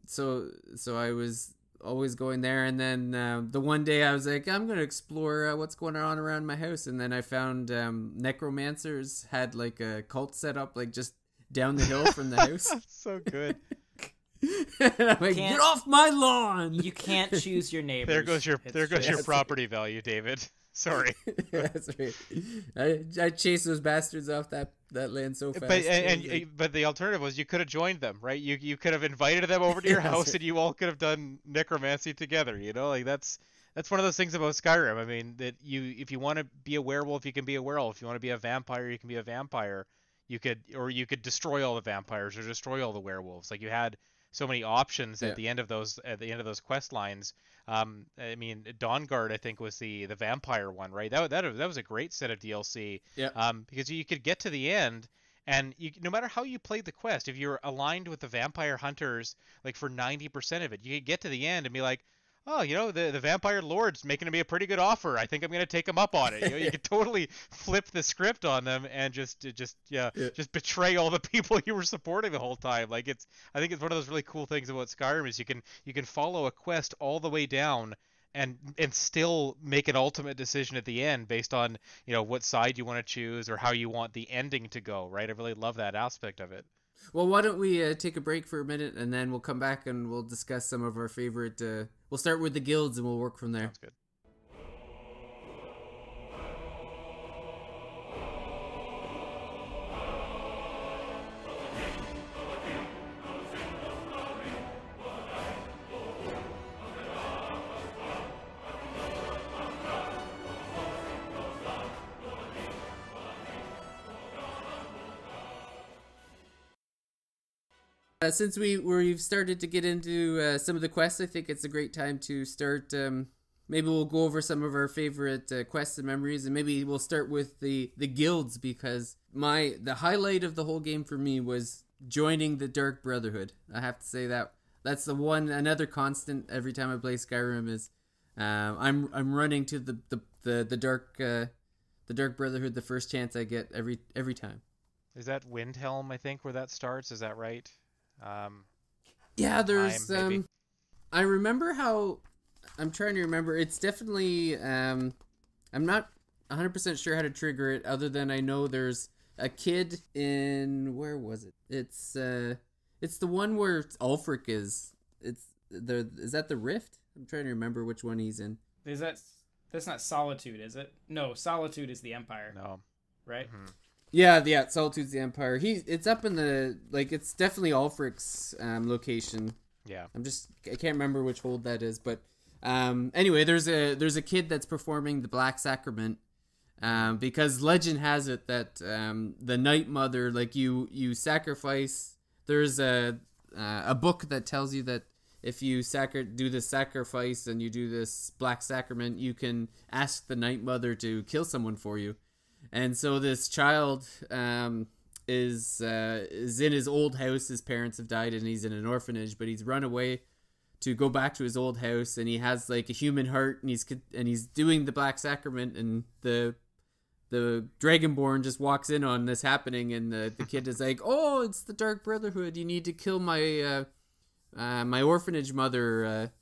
So I was always going there. And then the one day I was like, I'm going to explore what's going on around my house. And then I found necromancers had a cult set up just down the hill from the house. So good. And I'm like, get off my lawn! You can't choose your neighbors. There goes your property value, David. Sorry. That's right. I chased those bastards off that land so fast. But the alternative was you could have joined them, right? You could have invited them over to your house and you all could have done necromancy together. You know, that's one of those things about Skyrim. I mean, that if you want to be a werewolf, you can be a werewolf. If you want to be a vampire, you can be a vampire. You could destroy all the vampires or destroy all the werewolves. You had so many options at the end of those quest lines. I mean, Dawnguard I think was the vampire one, right? That was a great set of DLC. Yeah. Because you could get to the end and no matter how you played the quest, if you're aligned with the vampire hunters for 90% of it, you could get to the end and be like, oh, the vampire lord's making me a pretty good offer. I think I'm going to take him up on it. You could totally flip the script on them and just betray all the people you were supporting the whole time. I think it's one of those really cool things about Skyrim is you can follow a quest all the way down and still make an ultimate decision at the end based on, what side you want to choose or how you want the ending to go, right? I really love that aspect of it. Well, why don't we take a break for a minute and then we'll come back and we'll discuss some of our favorite... we'll start with the guilds and we'll work from there. Sounds good. Since we've started to get into some of the quests, I think it's a great time to start. Maybe we'll go over some of our favorite quests and memories, and maybe we'll start with the guilds because the highlight of the whole game for me was joining the Dark Brotherhood. I have to say that's another constant every time I play Skyrim is I'm running to the Dark Brotherhood the first chance I get every time. Is that Windhelm? I think where that starts. Is that right? Yeah, there's I remember how I'm trying to remember. It's definitely I'm not 100% sure how to trigger it other than I know there's a kid in where was it? It's the one where Ulfric is. Is that the Rift? I'm trying to remember which one he's in. That's not Solitude, is it? No, Solitude is the Empire. No. Right? Mm-hmm. Yeah, Solitude's the Empire. It's up in the it's definitely Ulfric's location. Yeah. I can't remember which hold that is, but anyway, there's a kid that's performing the Black Sacrament. Because legend has it that the Night Mother, you sacrifice. There's a book that tells you that if you do this sacrifice and you do this Black Sacrament, you can ask the Night Mother to kill someone for you. And so this child is in his old house. His parents have died, and he's in an orphanage. But he's run away to go back to his old house, and he has like a human heart, and he's doing the Black Sacrament, and the Dragonborn just walks in on this happening, and the kid is like, "Oh, it's the Dark Brotherhood. You need to kill my my orphanage mother.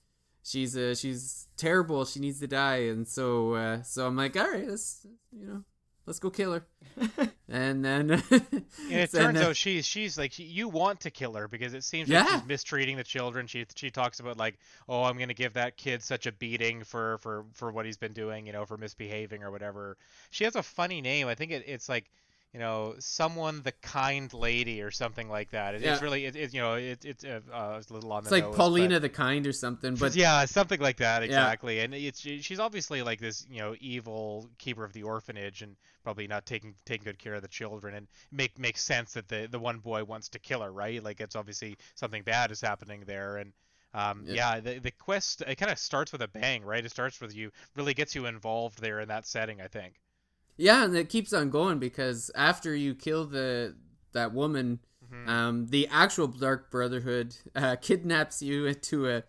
She's terrible. She needs to die." And so I'm like, "All right, let's go kill her." And then and it turns out she's like, you want to kill her because it seems like she's mistreating the children. She talks about like, "Oh, I'm gonna give that kid such a beating for what he's been doing, for misbehaving or whatever." She has a funny name. I think it's like, someone the kind lady or something like that. It's really it's a little on the nose. It's like Paulina the Kind or something, but yeah, something like that exactly. Yeah. And she's obviously like this evil keeper of the orphanage and probably not taking good care of the children, and makes sense that the one boy wants to kill her, right? Like it's obviously something bad is happening there. And the quest, it kind of starts with a bang, right? It starts with really gets you involved there in that setting, I think. Yeah, and it keeps on going because after you kill that woman, the actual Dark Brotherhood kidnaps you to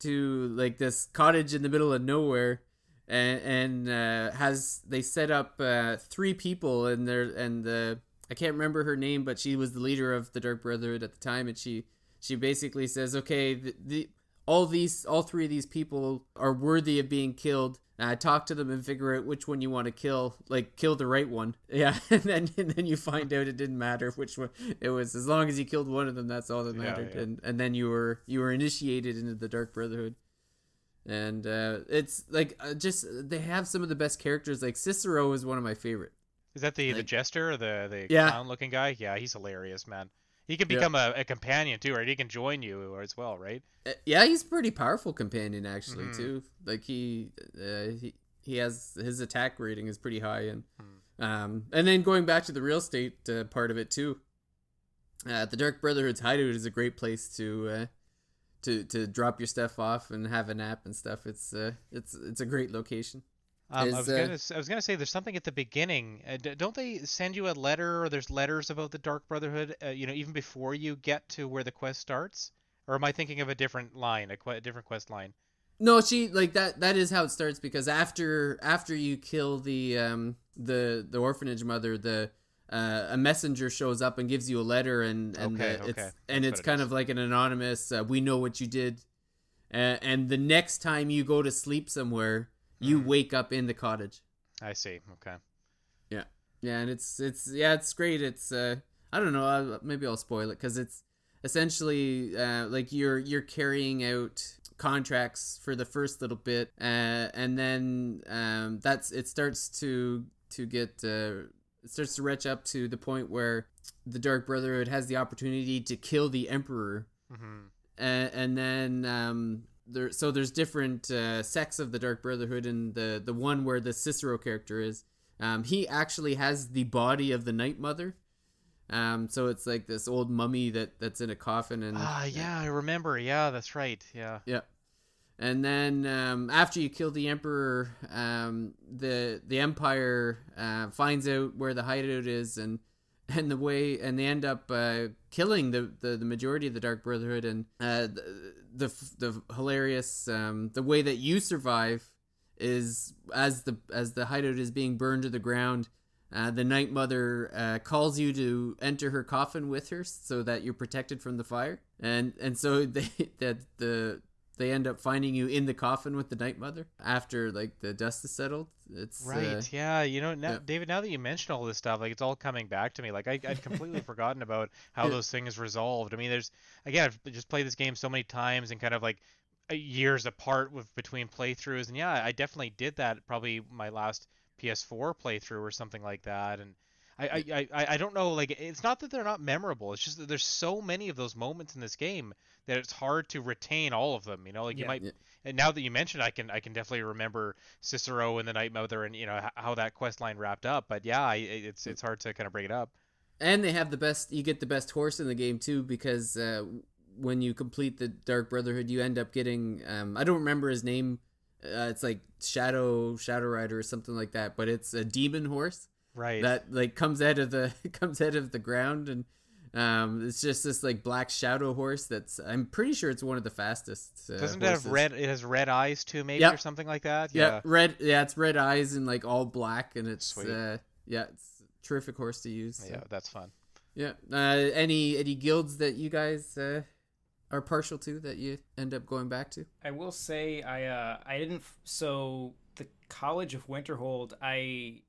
like this cottage in the middle of nowhere, and they set up 3 people in there, and I can't remember her name, but she was the leader of the Dark Brotherhood at the time, and she basically says, "Okay, all 3 of these people are worthy of being killed. Talk to them and figure out which one you want to kill. Like, kill the right one." Yeah, and then you find out it didn't matter which one it was. As long as you killed one of them, that's all that mattered. Yeah. And then you were initiated into the Dark Brotherhood. And it's like just they have some of the best characters. Like Cicero is one of my favorite. Is that the jester or the clown looking guy? Yeah, he's hilarious, man. He can become a companion too, right? He can join you as well, right? Yeah, he's a pretty powerful companion actually too. Like he has his attack rating is pretty high, and then going back to the real estate part of it too. The Dark Brotherhood's hideout is a great place to drop your stuff off and have a nap and stuff. It's a great location. I was gonna say there's something at the beginning. Don't they send you a letter, or there's letters about the Dark Brotherhood? Even before you get to where the quest starts, or am I thinking of a different line, a different quest line? No, she like that. That is how it starts because after you kill the orphanage mother, a messenger shows up and gives you a letter, and it's kind of like an anonymous. We know what you did, and the next time you go to sleep somewhere, you wake up in the cottage. I see. Okay. Yeah, and it's great. It's I don't know. Maybe I'll spoil it because it's essentially like you're carrying out contracts for the first little bit, and then it starts to retch up to the point where the Dark Brotherhood has the opportunity to kill the Emperor, and then there's different sects of the Dark Brotherhood, and the one where the Cicero character is, he actually has the body of the Night Mother. So it's like this old mummy that's in a coffin, and I remember. Yeah, that's right. Yeah. And then after you kill the Emperor, the Empire finds out where the hideout is, and they end up killing the majority of the Dark Brotherhood, and the hilarious the way that you survive is as the hideout is being burned to the ground. The Night Mother calls you to enter her coffin with her so that you're protected from the fire, and so they end up finding you in the coffin with the Night Mother after like the dust is settled. It's right. David, now that you mention all this stuff, like it's all coming back to me. Like I'd completely forgotten about how those things resolved. I mean, I've just played this game so many times and kind of like years apart between playthroughs, and I definitely did that. Probably my last PS4 playthrough or something like that, and I don't know, like it's not that they're not memorable, it's just that there's so many of those moments in this game that it's hard to retain all of them, you might. And now that you mentioned, I can definitely remember Cicero and the Night Mother and how that quest line wrapped up, but it's hard to kind of bring it up. And they have you get the best horse in the game too, because when you complete the Dark Brotherhood, you end up getting I don't remember his name. It's like Shadow Rider or something like that, but it's a demon horse. Right. that like comes out of the comes out of the ground, and it's just this like black shadow horse that's, I'm pretty sure it's one of the fastest. Doesn't it have horses. red? It has red eyes too, maybe, Yep. or something like that. Yeah, red. Yeah, it's red eyes and like all black, and it's Sweet. yeah, it's a terrific horse to use. So. Yeah, that's fun. Yeah. Any guilds that you guys are partial to that you end up going back to? I will say I didn't. So the College of Winterhold,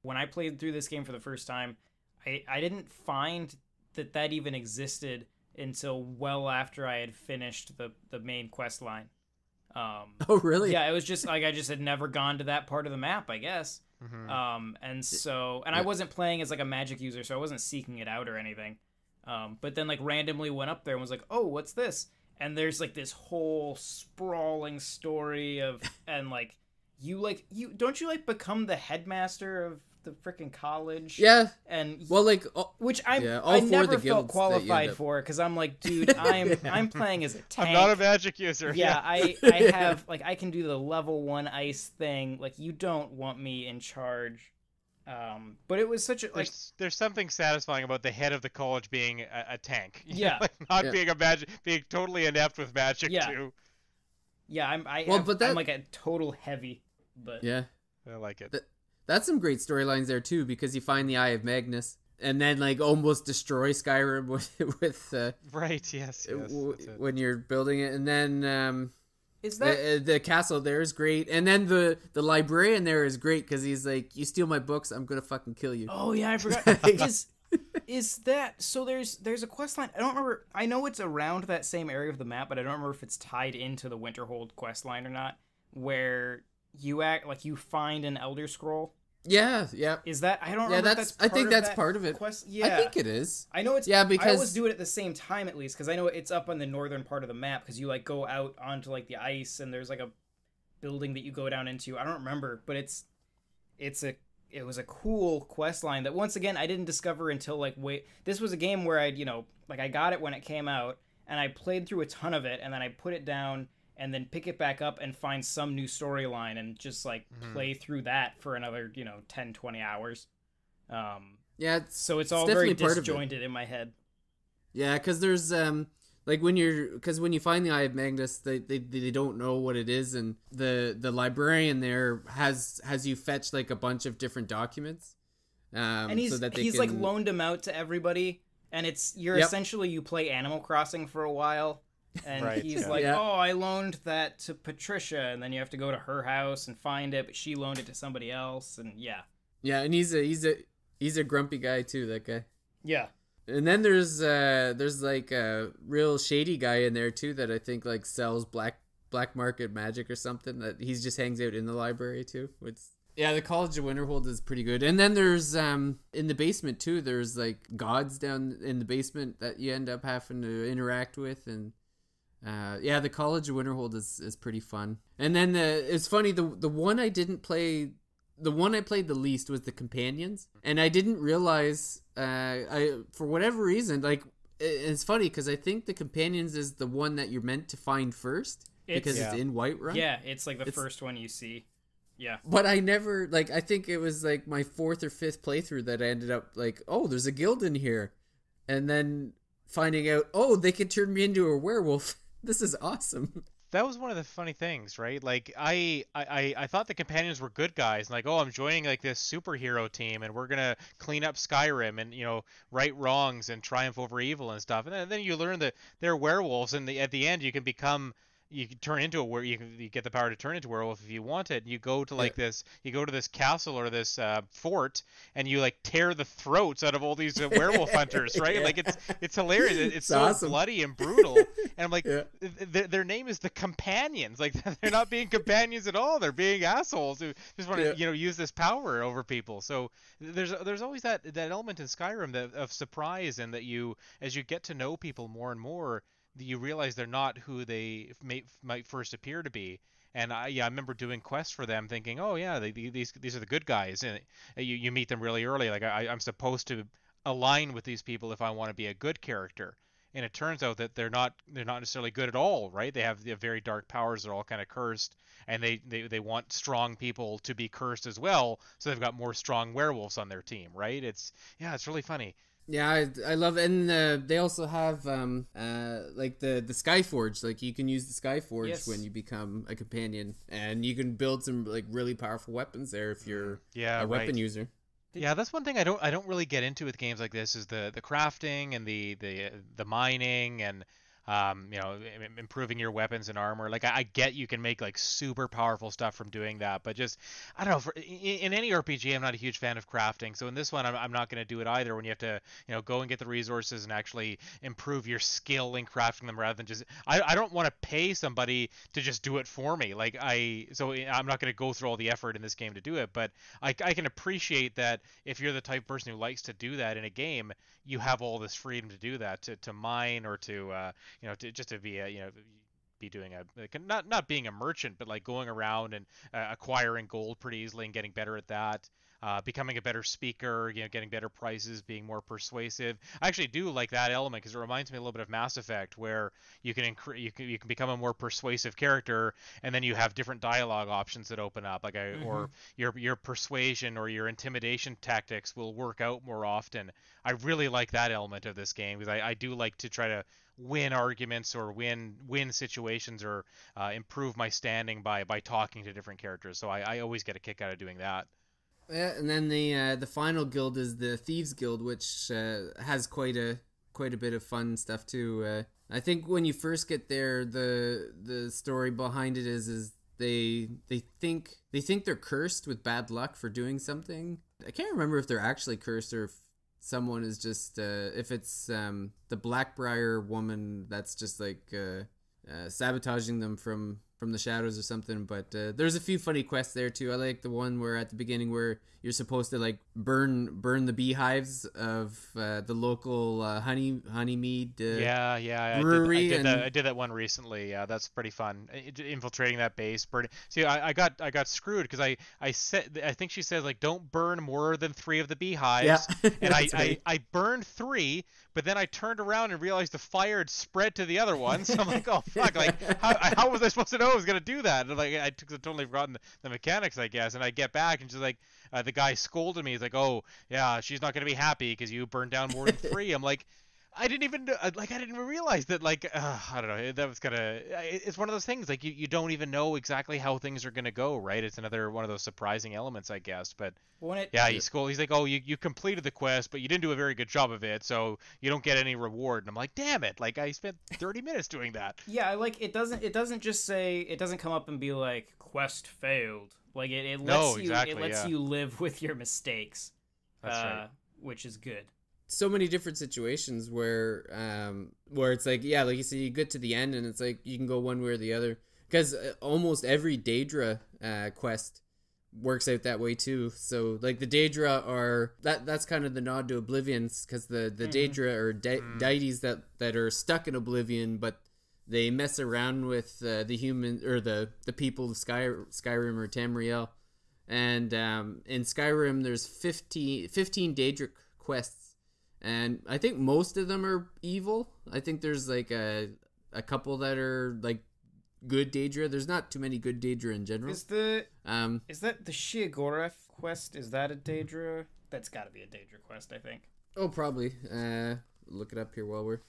when I played through this game for the first time, I didn't find that even existed until well after I had finished the main quest line. Oh, really? Yeah, it was just like I just had never gone to that part of the map, I guess. And so, and I wasn't playing as like a magic user, so I wasn't seeking it out or anything. But then like randomly went up there and was like, oh, what's this? And there's like this whole sprawling story of, and like you don't you like become the headmaster of the freaking college? Yeah. And well, like which all I four never of the felt guilds qualified for, because I'm like, dude, I'm playing as a tank. I'm not a magic user. Yeah, I have like I can do the level 1 ice thing. Like you don't want me in charge. But it was such a like. There's something satisfying about the head of the college being a tank. Yeah. Like not being a magic, being totally inept with magic too. Yeah, I'm like a total heavy, but yeah, I like it. That's some great storylines there too, because you find the Eye of Magnus and then like almost destroy Skyrim with right. Yes. When you're building it, and then is that the castle there is great, and then the librarian there is great because he's like, you steal my books, I'm gonna fucking kill you. Oh yeah, I forgot. Is that so? There's a quest line. I don't remember. I know it's around that same area of the map, but I don't remember if it's tied into the Winterhold quest line or not. Where you act like you find an Elder Scroll. Yeah. Is that, I don't remember. I think that's part of it. Quest? Yeah, I think it is. I know it's. Yeah, because I always do it at the same time at least, because I know it's up on the northern part of the map, because you like go out onto like the ice and there's like a building that you go down into. I don't remember, but it was a cool quest line that once again I didn't discover until like this was a game where I got it when it came out and I played through a ton of it, and then I put it down and then pick it back up and find some new storyline and just like play through that for another 10-20 hours. Yeah, so it's all very disjointed in my head. Yeah, because there's like when you find the Eye of Magnus, they don't know what it is, and the librarian there has you fetch like a bunch of different documents, and he's so that he's like loaned them out to everybody, and essentially you play Animal Crossing for a while, and he's like, oh, I loaned that to Patricia, and then you have to go to her house and find it, but she loaned it to somebody else, and and he's a grumpy guy too, that guy. Yeah. And then there's like a real shady guy in there too that I think like sells black market magic or something, that he just hangs out in the library too. The College of Winterhold is pretty good. And then there's in the basement too, there's like gods down in the basement that you end up having to interact with, and the College of Winterhold is pretty fun. And then it's funny, the one I didn't play, the one I played the least was the Companions, and I didn't realize for whatever reason, like it's funny because I think the Companions is the one that you're meant to find first because it's in Whiterun. Yeah, it's like the first one you see. Yeah. But I never, like, I think it was like my 4th or 5th playthrough that I ended up like, oh, there's a guild in here, and then finding out, oh, they could turn me into a werewolf. This is awesome. That was one of the funny things, right? Like I thought the Companions were good guys, like, oh, I'm joining like this superhero team and we're gonna clean up Skyrim and right wrongs and triumph over evil and stuff. And then you learn that they're werewolves, and at the end you can turn into you get the power to turn into a werewolf if you want it. You go to you go to this castle or this fort, and you like tear the throats out of all these werewolf hunters, right? Like it's hilarious. It's so awesome. Bloody and brutal. And I'm like, their name is the Companions. Like they're not being companions at all. They're being assholes who just want to use this power over people. So there's always that element in Skyrim of surprise, and that as you get to know people more and more, you realize they're not who they might first appear to be. And I remember doing quests for them, thinking, oh yeah, these are the good guys, and you meet them really early. Like I'm supposed to align with these people if I want to be a good character. and it turns out that they're not necessarily good at all, right? They have very dark powers. They're all kind of cursed, and they want strong people to be cursed as well, so they've got more strong werewolves on their team, right? It's really funny. Yeah, I love it. And they also have like the Skyforge. Like you can use the Skyforge Yes. when you become a companion, and you can build some like really powerful weapons there if you're a weapon user. Yeah, that's one thing I don't really get into with games like this is the crafting and the mining and improving your weapons and armor. Like I get you can make like super powerful stuff from doing that, but just I don't know. In any RPG, I'm not a huge fan of crafting. So in this one, I'm not going to do it either. When you have to go and get the resources and actually improve your skill in crafting them rather than just I don't want to pay somebody to just do it for me. I'm not going to go through all the effort in this game to do it, but I can appreciate that if you're the type of person who likes to do that in a game, you have all this freedom to do that, to mine or to be be doing not being a merchant, but like going around and acquiring gold pretty easily and getting better at that. Becoming a better speaker, getting better prices, being more persuasive. I actually do like that element because it reminds me a little bit of Mass Effect, where you can you can become a more persuasive character, and then you have different dialogue options that open up, or your persuasion or your intimidation tactics will work out more often. I really like that element of this game because I do like to try to win arguments or win situations or improve my standing by talking to different characters. So I always get a kick out of doing that. Yeah, and then the final guild is the Thieves Guild, which has quite a bit of fun stuff too. I think when you first get there, the story behind it is they think they're cursed with bad luck for doing something. I can't remember if they're actually cursed or if someone is just if it's the Blackbriar woman that's just like sabotaging them from the shadows or something. But there's a few funny quests there too. I like the one where at the beginning where you're supposed to like burn the beehives of the local honeymead brewery. I did that one recently. Yeah, that's pretty fun. Infiltrating that base, burning. See, I got screwed because I think she says like don't burn more than 3 of the beehives, and I burned 3. But then I turned around and realized the fire had spread to the other one. So I'm like, oh fuck! Like, how was I supposed to know I was gonna do that? And like, I totally forgotten the mechanics, I guess. And I get back and she's like, the guy scolded me. He's like, oh yeah, she's not gonna be happy because you burned down more than 3. I'm like, I didn't even realize that. Like, I don't know. That was it's one of those things. Like you don't even know exactly how things are gonna go, right? It's another one of those surprising elements, I guess. But he's like, oh, you completed the quest, but you didn't do a very good job of it, so you don't get any reward. And I'm like, damn it! Like I spent 30 minutes doing that. Yeah, I like it. Doesn't just say, it doesn't come up and be like quest failed. Like it lets you live with your mistakes. That's right. Which is good. So many different situations where it's like, yeah, like you said, you get to the end and it's like you can go one way or the other, because almost every Daedra quest works out that way too. So like the Daedra are that's kind of the nod to Oblivion, because the Daedra are deities that are stuck in Oblivion, but they mess around with the human or the people of Skyrim or Tamriel. And in Skyrim there's 15 Daedric quests. And I think most of them are evil. I think there's like a couple that are like good Daedra. There's not too many good Daedra in general. Is that the Sheogorath quest? Is that a Daedra? That's got to be a Daedra quest, I think. Oh, probably. Look it up here while we're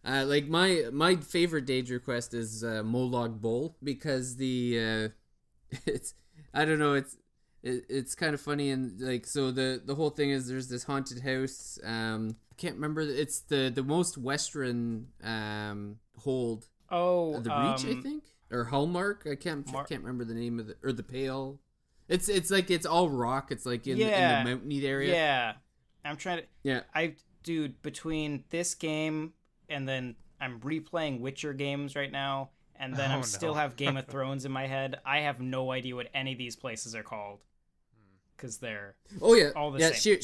like my favorite Daedra quest is Molag Bol, because it's I don't know, it's kind of funny, and like, so the whole thing is there's this haunted house. I can't remember. It's the most western hold. Oh, the Reach, I think, or Hallmark. I can't remember the name of the Pale. It's like it's all rock. It's like in the mountainy area. Yeah, I'm trying to. Yeah, dude, between this game and then I'm replaying Witcher games right now, and then still have Game of Thrones in my head. I have no idea what any of these places are called, because they're all the same.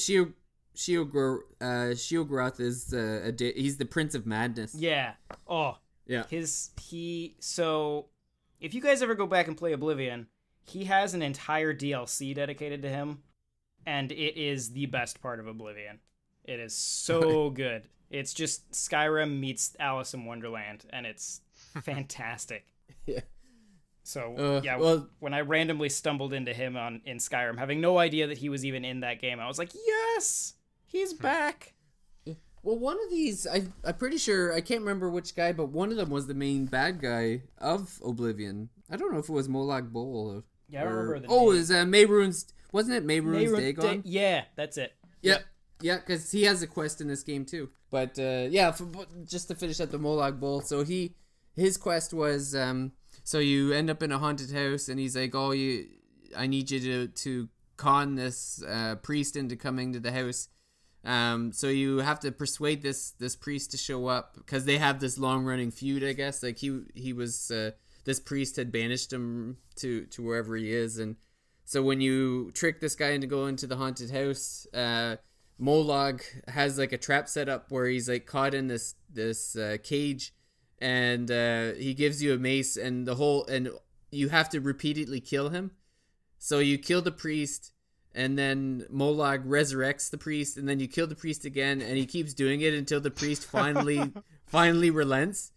Sheogorath is he's the Prince of Madness. Yeah. Oh. Yeah. So if you guys ever go back and play Oblivion, he has an entire DLC dedicated to him, and it is the best part of Oblivion. It is so good. It's just Skyrim meets Alice in Wonderland, and it's fantastic. Yeah. So when I randomly stumbled into him in Skyrim, having no idea that he was even in that game, I was like, yes, he's back. Well, one of these, I'm pretty sure, I can't remember which guy, but one of them was the main bad guy of Oblivion. I don't know if it was Molag Bol. Yeah, I remember the name. Oh, is Mehrunes, wasn't it Mehrunes Dagon? Yeah, that's it. Yep. Yeah, because he has a quest in this game too. But just to finish up the Molag Bol, so his quest was, so you end up in a haunted house, and he's like, I need you to con this priest into coming to the house. So you have to persuade this priest to show up, because they have this long running feud, I guess. Like he was this priest had banished him to wherever he is, and so when you trick this guy into going to the haunted house, Molag has like a trap set up where he's like caught in this cage, and he gives you a mace, and you have to repeatedly kill him. So you kill the priest, and then Molag resurrects the priest, and then you kill the priest again, and he keeps doing it until the priest finally relents.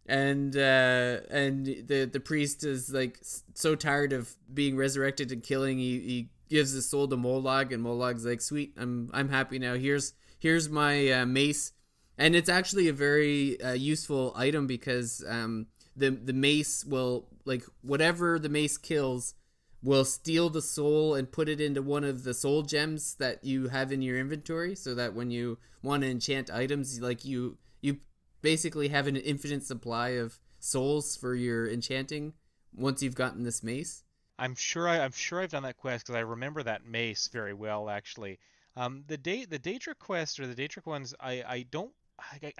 And the priest is like so tired of being resurrected and killing, he gives his soul to Molag, and Molag's like, sweet, I'm happy now. Here's my mace, and it's actually a very useful item, because the mace will, like, whatever the mace kills will steal the soul and put it into one of the soul gems that you have in your inventory, so that when you want to enchant items, like you basically have an infinite supply of souls for your enchanting once you've gotten this mace. I'm sure I've done that quest, because I remember that mace very well, actually. The Daedric quest, or the Daedric ones, I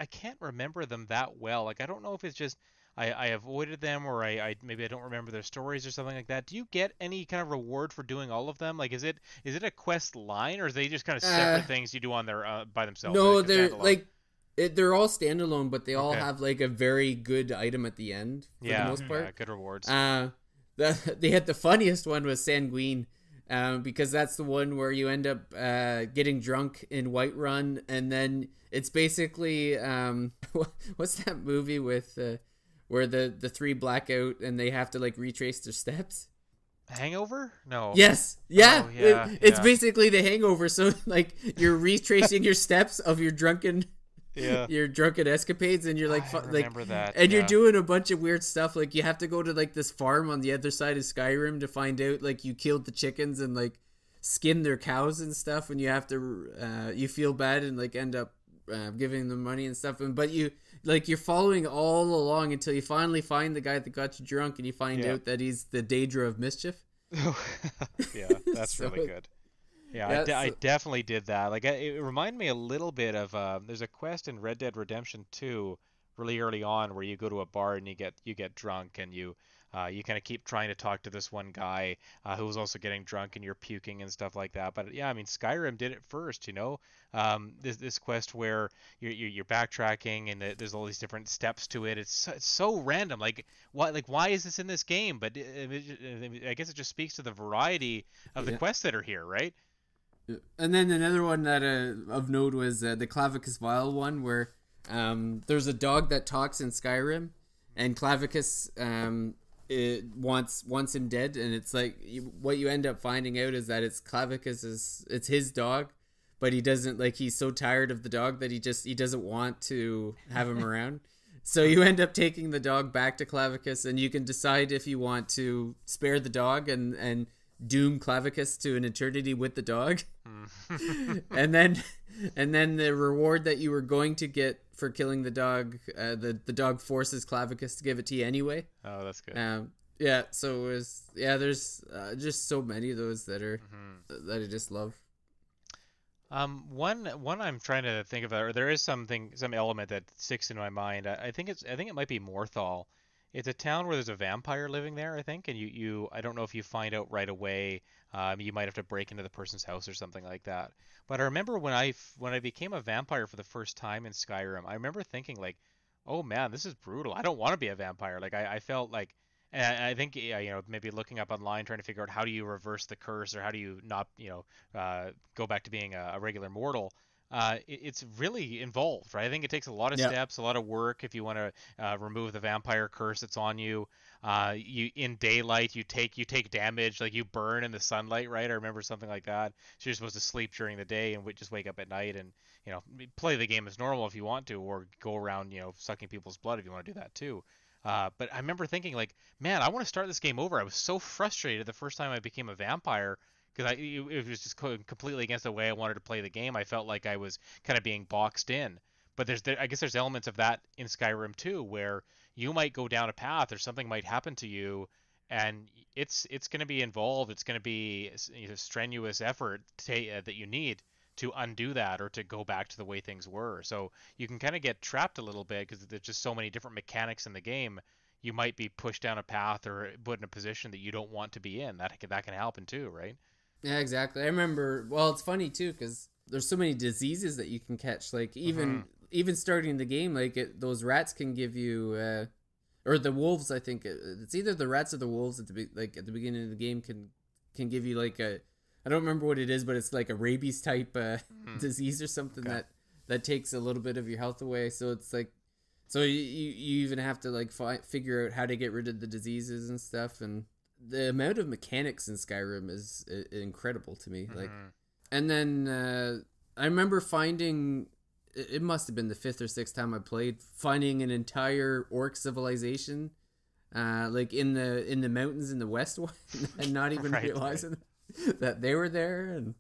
can't remember them that well. Like, I don't know if it's just I avoided them, or I maybe I don't remember their stories or something like that. Do you get any kind of reward for doing all of them? Like, is it a quest line, or are they just kind of separate things you do on their by themselves? No, they're like they're all standalone, but they all have like a very good item at the end for the most part. Yeah, good rewards. They had the funniest one was Sanguine, because that's the one where you end up getting drunk in Whiterun, and then it's basically what's that movie with where the three black out and they have to like retrace their steps? Hangover? No. Yes. Yeah. Oh, yeah, it's basically the Hangover. So like you're retracing your steps of your drunken escapades, and you're like, remember that. And you're doing a bunch of weird stuff. Like you have to go to like this farm on the other side of Skyrim to find out like you killed the chickens and like skin their cows and stuff, and you have to you feel bad and like end up giving them money and stuff, but you're following all along until you finally find the guy that got you drunk, and you find out that he's the Daedra of Mischief. Yeah, that's really good. Yeah, I definitely did that. Like, it reminded me a little bit of there's a quest in Red Dead Redemption 2 really early on where you go to a bar and you get drunk, and you kind of keep trying to talk to this one guy who was also getting drunk, and you're puking and stuff like that. But yeah, I mean, Skyrim did it first, you know. This quest where you're backtracking, and there's all these different steps to it. It's so random. Like why is this in this game? But I guess it just speaks to the variety of the quests that are here, right? And then another one that of note was the Clavicus Vile one, where there's a dog that talks in Skyrim, and Clavicus it wants him dead, and it's like what you end up finding out is that it's it's his dog, but he doesn't, like, he's so tired of the dog that he doesn't want to have him around. So you end up taking the dog back to Clavicus, and you can decide if you want to spare the dog and doom Clavicus to an eternity with the dog. and then the reward that you were going to get for killing the dog, the dog forces Clavicus to give it to you anyway. Oh, that's good. Yeah, so it was, there's just so many of those that are that I just love. One I'm trying to think of, or there is some element that sticks in my mind. I think it might be Morthal. It's a town where there's a vampire living there, I think, and I don't know if you find out right away. You might have to break into the person's house or something like that. But I remember when I became a vampire for the first time in Skyrim, I remember thinking like, oh man, this is brutal. I don't want to be a vampire. Like I felt like, and I think maybe looking up online trying to figure out how do you reverse the curse, or how do you not go back to being a regular mortal. it's really involved, right? I think it takes a lot of Yeah. steps, a lot of work if you want to remove the vampire curse that's on you. You in daylight, you take damage, like you burn in the sunlight, right? I remember something like that. So you're supposed to sleep during the day and just wake up at night and play the game as normal if you want to, or go around sucking people's blood if you want to do that too. But I remember thinking like, man, I want to start this game over. I was so frustrated the first time I became a vampire because it was just completely against the way I wanted to play the game. I felt like I was kind of being boxed in. But I guess there's elements of that in Skyrim too, where you might go down a path or something might happen to you, and it's going to be involved. It's going to be strenuous effort that you need to undo that or to go back to the way things were. So you can kind of get trapped a little bit because there's just so many different mechanics in the game. You might be pushed down a path or put in a position that you don't want to be in. That can happen too, right? Yeah, exactly. I remember. Well, it's funny too because there's so many diseases that you can catch. Like even starting the game, like those rats can give you, or the wolves. I think it's either the rats or the wolves at the beginning of the game can give you like a. I don't remember what it is, but it's like a rabies type disease or something that takes a little bit of your health away. So it's like, so you even have to like figure out how to get rid of the diseases and stuff. And the amount of mechanics in Skyrim is incredible to me. Like, and then I remember finding, it must have been the 5th or 6th time I played, finding an entire orc civilization, like in the mountains in the west one, and not even realizing that they were there. And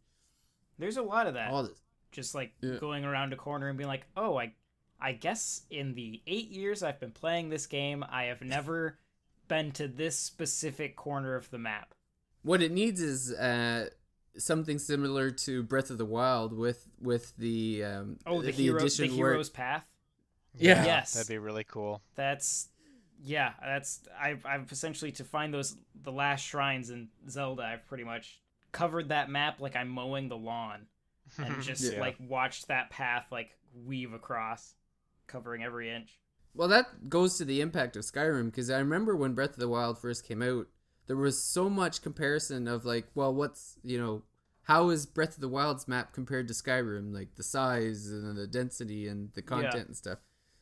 there's a lot of that. Just like going around a corner and being like, oh, I guess in the 8 years I've been playing this game, I have never been to this specific corner of the map. What it needs is something similar to Breath of the Wild with the the hero's path. Yeah, yes, that'd be really cool. I've essentially, to find the last shrines in Zelda, I've pretty much covered that map like I'm mowing the lawn, and just like watched that path like weave across, covering every inch. Well, that goes to the impact of Skyrim, because I remember when Breath of the Wild first came out, there was so much comparison of like, well, how is Breath of the Wild's map compared to Skyrim? Like the size and the density and the content and stuff.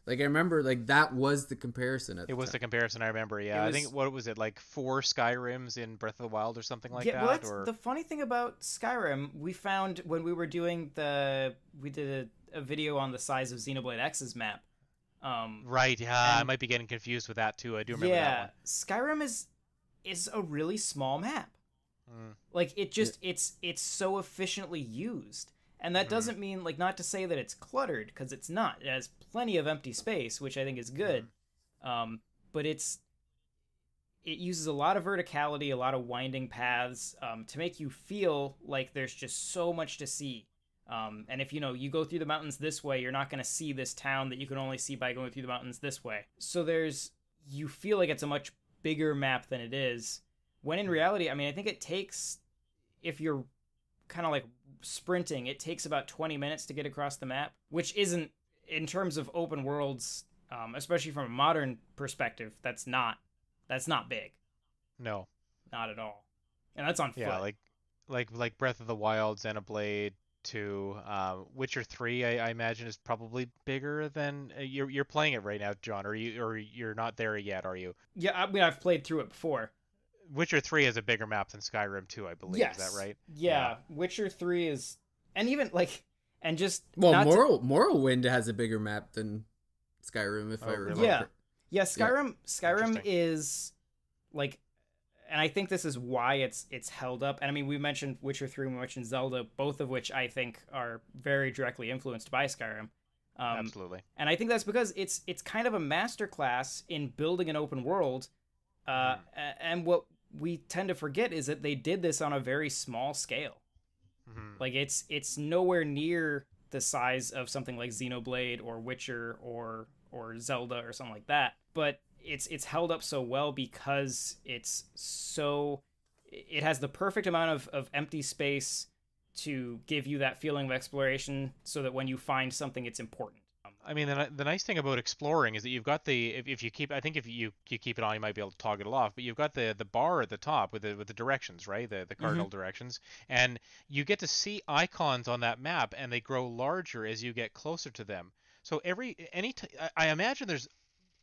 Like I remember, like that was the comparison. It was the comparison. I remember. Yeah, I think what was it, like 4 Skyrims in Breath of the Wild or something like that? Well, that's the funny thing about Skyrim. We found when we were doing we did a video on the size of Xenoblade X's map. Right. Yeah, I might be getting confused with that too. I do remember that one. Skyrim is a really small map. Like it just it's so efficiently used. And that doesn't mean, like, not to say that it's cluttered, because it's not. It has plenty of empty space, which I think is good. But it uses a lot of verticality, a lot of winding paths, to make you feel like there's just so much to see. And if, you go through the mountains this way, you're not going to see this town that you can only see by going through the mountains this way. So you feel like it's a much bigger map than it is. When in reality, I mean, I think it takes, if you're kind of like sprinting, it takes about 20 minutes to get across the map, which isn't, in terms of open worlds, especially from a modern perspective, that's not big. No, not at all. And that's on foot. Yeah, like Breath of the Wild, Xenoblade 2, Witcher 3, I imagine is probably bigger than you're playing it right now, John, or you're not there yet, are you? Yeah, I mean, I've played through it before. Witcher 3 is a bigger map than Skyrim 2, I believe. Yes. Is that right? Yeah, Witcher 3 is, and even like, and just Morrowind has a bigger map than Skyrim, if I remember. Yeah, Skyrim is like, and I think this is why it's held up. And I mean, we mentioned Witcher 3, we mentioned Zelda, both of which I think are very directly influenced by Skyrim. Absolutely. And I think that's because it's kind of a masterclass in building an open world. And what we tend to forget is that they did this on a very small scale. Like it's nowhere near the size of something like Xenoblade or Witcher or Zelda or something like that. But it's held up so well because it has the perfect amount of empty space to give you that feeling of exploration, so that when you find something, it's important. I mean, the nice thing about exploring is that you've got if you keep, I think if you keep it on, you might be able to toggle it off. But you've got the bar at the top with the directions, right? The Hmm. cardinal directions, and you get to see icons on that map, and they grow larger as you get closer to them. So I imagine there's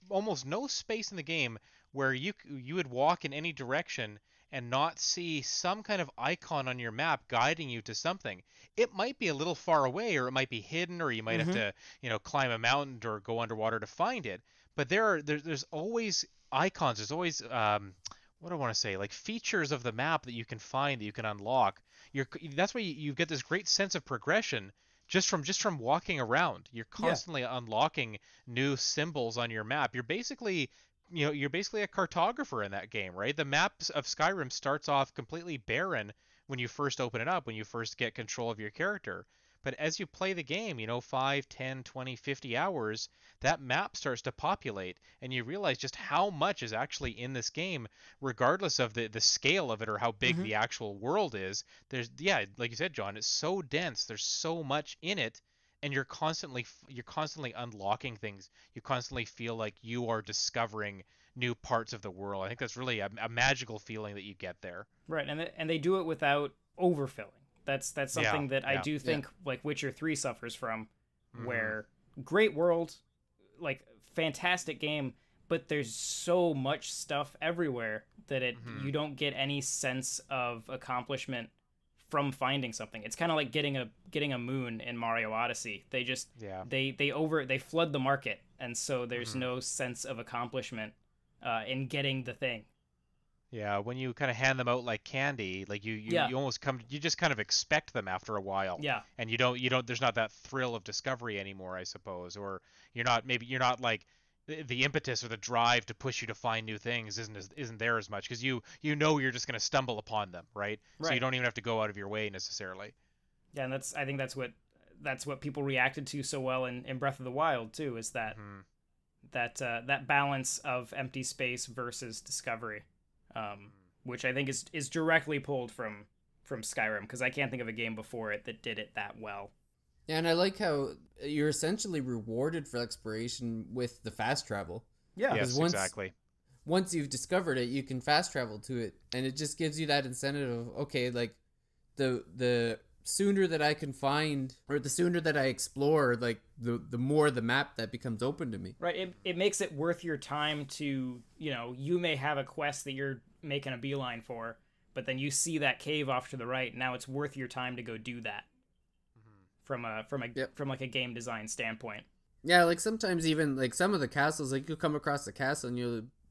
almost no space in the game where you would walk in any direction and not see some kind of icon on your map guiding you to something. It might be a little far away, or it might be hidden, or you might have Hmm. to, climb a mountain or go underwater to find it. But there's always icons. There's always what do I want to say, like features of the map that you can find, that you can unlock. That's why you get this great sense of progression just from walking around. You're Yeah. constantly unlocking new symbols on your map. You're basically a cartographer in that game, right? The maps of Skyrim starts off completely barren when you first open it up, when you first get control of your character. But as you play the game, 5, 10, 20, 50 hours, that map starts to populate, and you realize just how much is actually in this game, regardless of the scale of it or how big Hmm. the actual world is. Yeah, like you said, John, it's so dense. There's so much in it, and you're constantly unlocking things. You constantly feel like you are discovering new parts of the world. I think that's really a magical feeling that you get there. Right, and they do it without overfilling. That's Yeah, something that I yeah. do Yeah. think like Witcher 3 suffers from, Hmm. where great world, like fantastic game, but there's so much stuff everywhere that it Hmm. you don't get any sense of accomplishment from finding something. It's kind of like getting a moon in Mario Odyssey. They just Yeah. they flood the market, and so there's Hmm. no sense of accomplishment in getting the thing. Yeah, when you kind of hand them out like candy, like you, you, Yeah, you almost you just kind of expect them after a while, yeah. and you don't, there's not that thrill of discovery anymore, I suppose, or you're not like the impetus or the drive to push you to find new things isn't there as much because you know you're just going to stumble upon them, right? So you Right. don't even have to go out of your way necessarily. Yeah, and I think that's what people reacted to so well in Breath of the Wild too, is Hmm. that balance of empty space versus discovery, which I think is directly pulled from Skyrim, because I can't think of a game before it that did it that well. Yeah, and I like how you're essentially rewarded for exploration with the fast travel. Yeah. Because Yes, exactly. once you've discovered it, you can fast travel to it, and it just gives you that incentive of, okay, like the sooner that I can find, or the sooner that I explore, like the more the map that becomes open to me. Right. It makes it worth your time to, you may have a quest that you're making a beeline for, but then you see that cave off to the right. Now it's worth your time to go do that Hmm. Yep. from like a game design standpoint. Yeah, like sometimes even like some of the castles, like you'll come across the castle and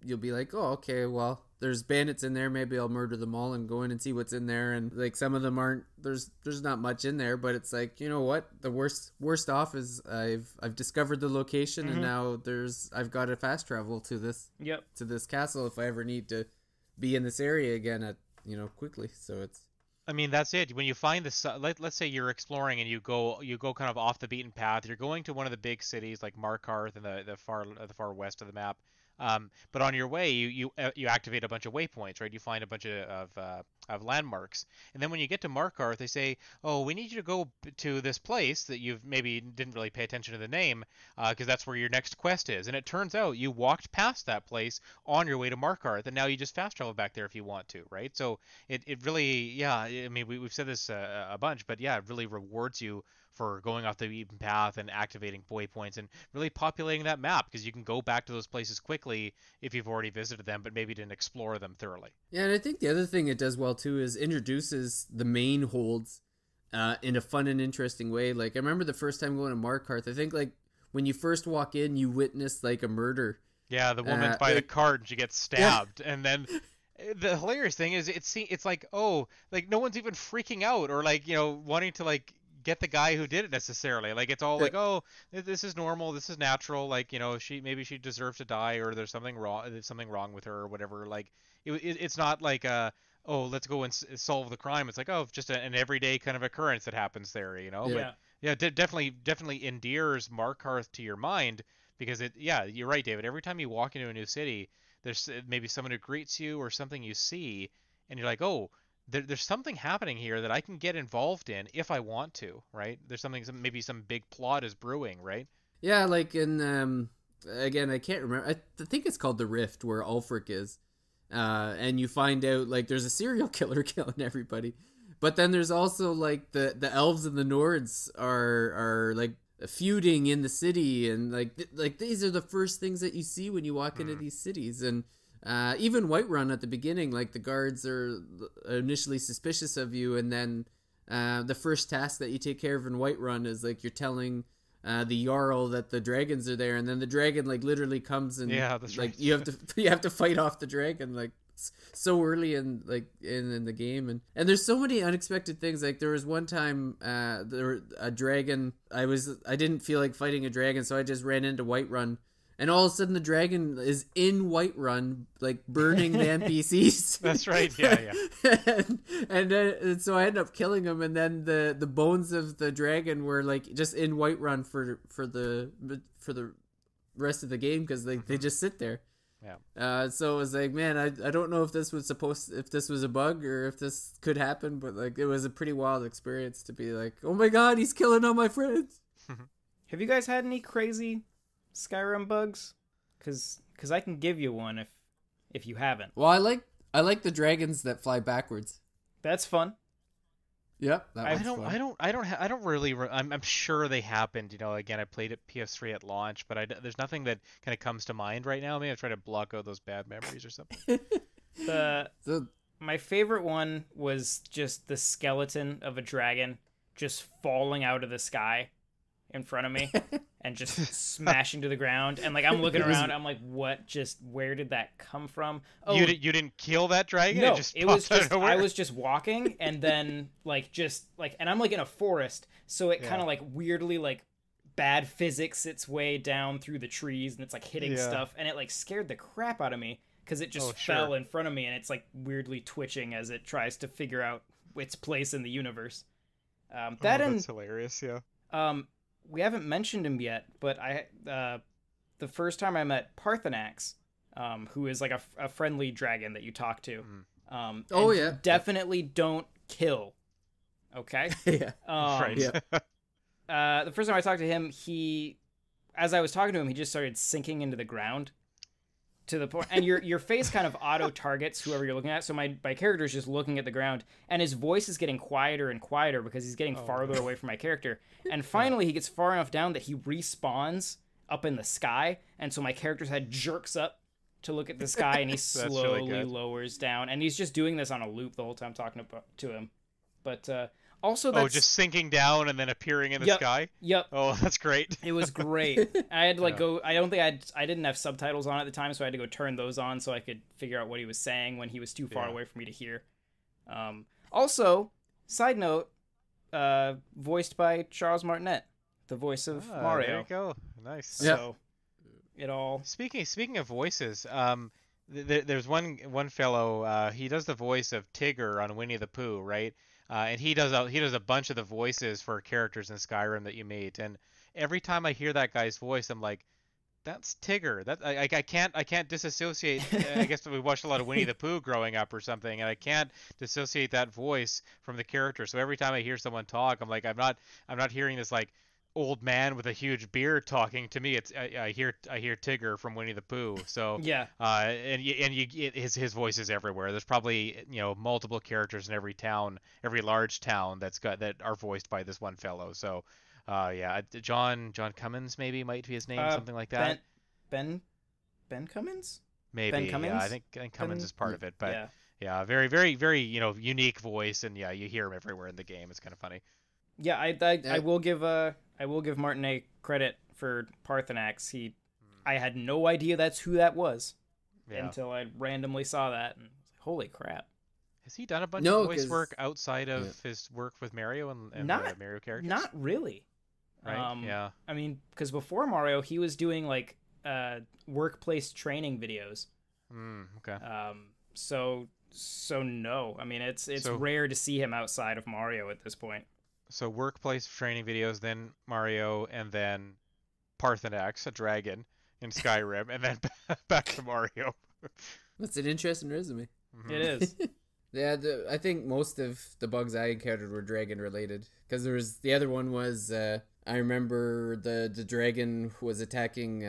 you'll be like, oh, okay, well, there's bandits in there. Maybe I'll murder them all and go in and see what's in there. And like some of them aren't. There's not much in there, but it's like, you know what? The worst off is I've discovered the location, and Mm-hmm. now I've got to fast travel Yep. to this castle if I ever need to be in this area again at quickly. So it's I mean, that's it. When you find let's say you're exploring and you go kind of off the beaten path. You're going to one of the big cities like Markarth in the far west of the map. But on your way, you activate a bunch of waypoints, right? You find a bunch of landmarks, and then when you get to Markarth, they say, "Oh, we need you to go to this place that you've maybe didn't really pay attention to the name, because that's where your next quest is." And it turns out you walked past that place on your way to Markarth, and now you just fast travel back there if you want to, right? So it really, yeah. I mean, we've said this a bunch, but yeah, it really rewards you for going off the beaten path and activating waypoints and really populating that map, because you can go back to those places quickly if you've already visited them but maybe didn't explore them thoroughly. Yeah, and I think the other thing it does well too is introduces the main holds in a fun and interesting way. Like I remember the first time going to Markarth, I think like when you first walk in, you witness like a murder. Yeah, the woman's by the Like, cart and she gets yeah, stabbed, and then the hilarious thing is it's like, oh, like no one's even freaking out or like wanting to like get the guy who did it necessarily. Like it's all like, oh, this is normal, this is natural, like she deserves to die, or there's something wrong with her or whatever. Like it's not like oh, let's go and solve the crime. It's like, oh, just an everyday kind of occurrence that happens there. yeah. But Yeah. yeah, definitely endears Markarth to your mind, because yeah, you're right, David. Every time you walk into a new city, there's maybe someone who greets you or something you see, and you're like, oh, there's something happening here that I can get involved in if I want to, right? There's maybe some big plot is brewing, right? Yeah, like in again, I can't remember. I think it's called the Rift, where Ulfric is, and you find out like there's a serial killer killing everybody, but then there's also like the elves and the Nords are like feuding in the city, and like these are the first things that you see when you walk into these cities. And even Whiterun at the beginning, like the guards are initially suspicious of you, and then the first task that you take care of in Whiterun is like you're telling the Jarl that the dragons are there, and then the dragon like literally comes and that's like right. you have to fight off the dragon like so early in like in the game. And there's so many unexpected things. Like there was one time a dragon, I didn't feel like fighting a dragon, so I just ran into Whiterun, and all of a sudden the dragon is in Whiterun like burning the NPCs. That's right. Yeah. and so I ended up killing him, and then the bones of the dragon were like just in Whiterun for the rest of the game, because they just sit there. Yeah. So it was like, man, I don't know if this was a bug or if this could happen, but like it was a pretty wild experience to be like, oh my god, he's killing all my friends. Have you guys had any crazy Skyrim bugs? Because I can give you one if you haven't. Well, I like the dragons that fly backwards. That's fun. Yep. I don't really. I'm sure they happened. You know, again, I played it PS3 at launch, but there's nothing that kind of comes to mind right now. Maybe I'm trying to block out those bad memories or something. My favorite one was just the skeleton of a dragon just falling out of the sky in front of me and just smashing to the ground. And like I'm looking around, I'm like, where did that come from? Oh, you didn't kill that dragon? No, it was just I was just walking, and then and I'm like in a forest, so it kind of like weirdly like bad physics its way down through the trees, and it's like hitting stuff, and it like scared the crap out of me because it just fell in front of me, and it's like weirdly twitching as it tries to figure out its place in the universe. That's hilarious. Yeah. We haven't mentioned him yet, but the first time I met Parthenax, who is like a friendly dragon that you talk to. Definitely don't kill. Okay. Yeah. Right. The first time I talked to him, as I was talking to him, he just started sinking into the ground to the point, and your face kind of auto targets whoever you're looking at. So my character is just looking at the ground, and his voice is getting quieter and quieter because he's getting farther away from my character. And finally, he gets far enough down that he respawns up in the sky, and so my character's head jerks up to look at the sky, and he slowly lowers down, and he's just doing this on a loop the whole time talking to him. But also, just sinking down and then appearing in the sky. Yep. Oh, that's great. It was great. I had to go. I don't think I didn't have subtitles on at the time, so I had to go turn those on so I could figure out what he was saying when he was too far away for me to hear. Also, side note, voiced by Charles Martinet, the voice of Mario. There you go. Nice. So it all. Speaking of voices, there's one fellow. He does the voice of Tigger on Winnie the Pooh, right? And he does a bunch of the voices for characters in Skyrim that you meet. And every time I hear that guy's voice, I'm like, that's Tigger. That I can't disassociate. I guess we watched a lot of Winnie the Pooh growing up or something, and I can't dissociate that voice from the character. So every time I hear someone talk, I'm like, I'm not hearing this like old man with a huge beard talking to me. It's I hear Tigger from Winnie the Pooh. So his voice is everywhere. There's probably multiple characters in every large town that are voiced by this one fellow. So John Cummins maybe might be his name, something like that. Ben Cummins. Maybe. Ben Cummins? Yeah, I think Cummins is part of it, but yeah, very very very unique voice, and you hear him everywhere in the game. It's kind of funny. Yeah, I will give Martinet credit for Parthenax. I had no idea that's who that was until I randomly saw that, and holy crap! Has he done a bunch of voice work outside of his work with Mario and Mario characters? Not really. Right. I mean, because before Mario, he was doing like workplace training videos. Okay. So no. I mean, it's rare to see him outside of Mario at this point. So workplace training videos, then Mario, and then Parthenax, a dragon, in Skyrim, and then back to Mario. That's an interesting resume. Mm-hmm. It is. Yeah, I think most of the bugs I encountered were dragon related, because the other one was I remember the dragon was attacking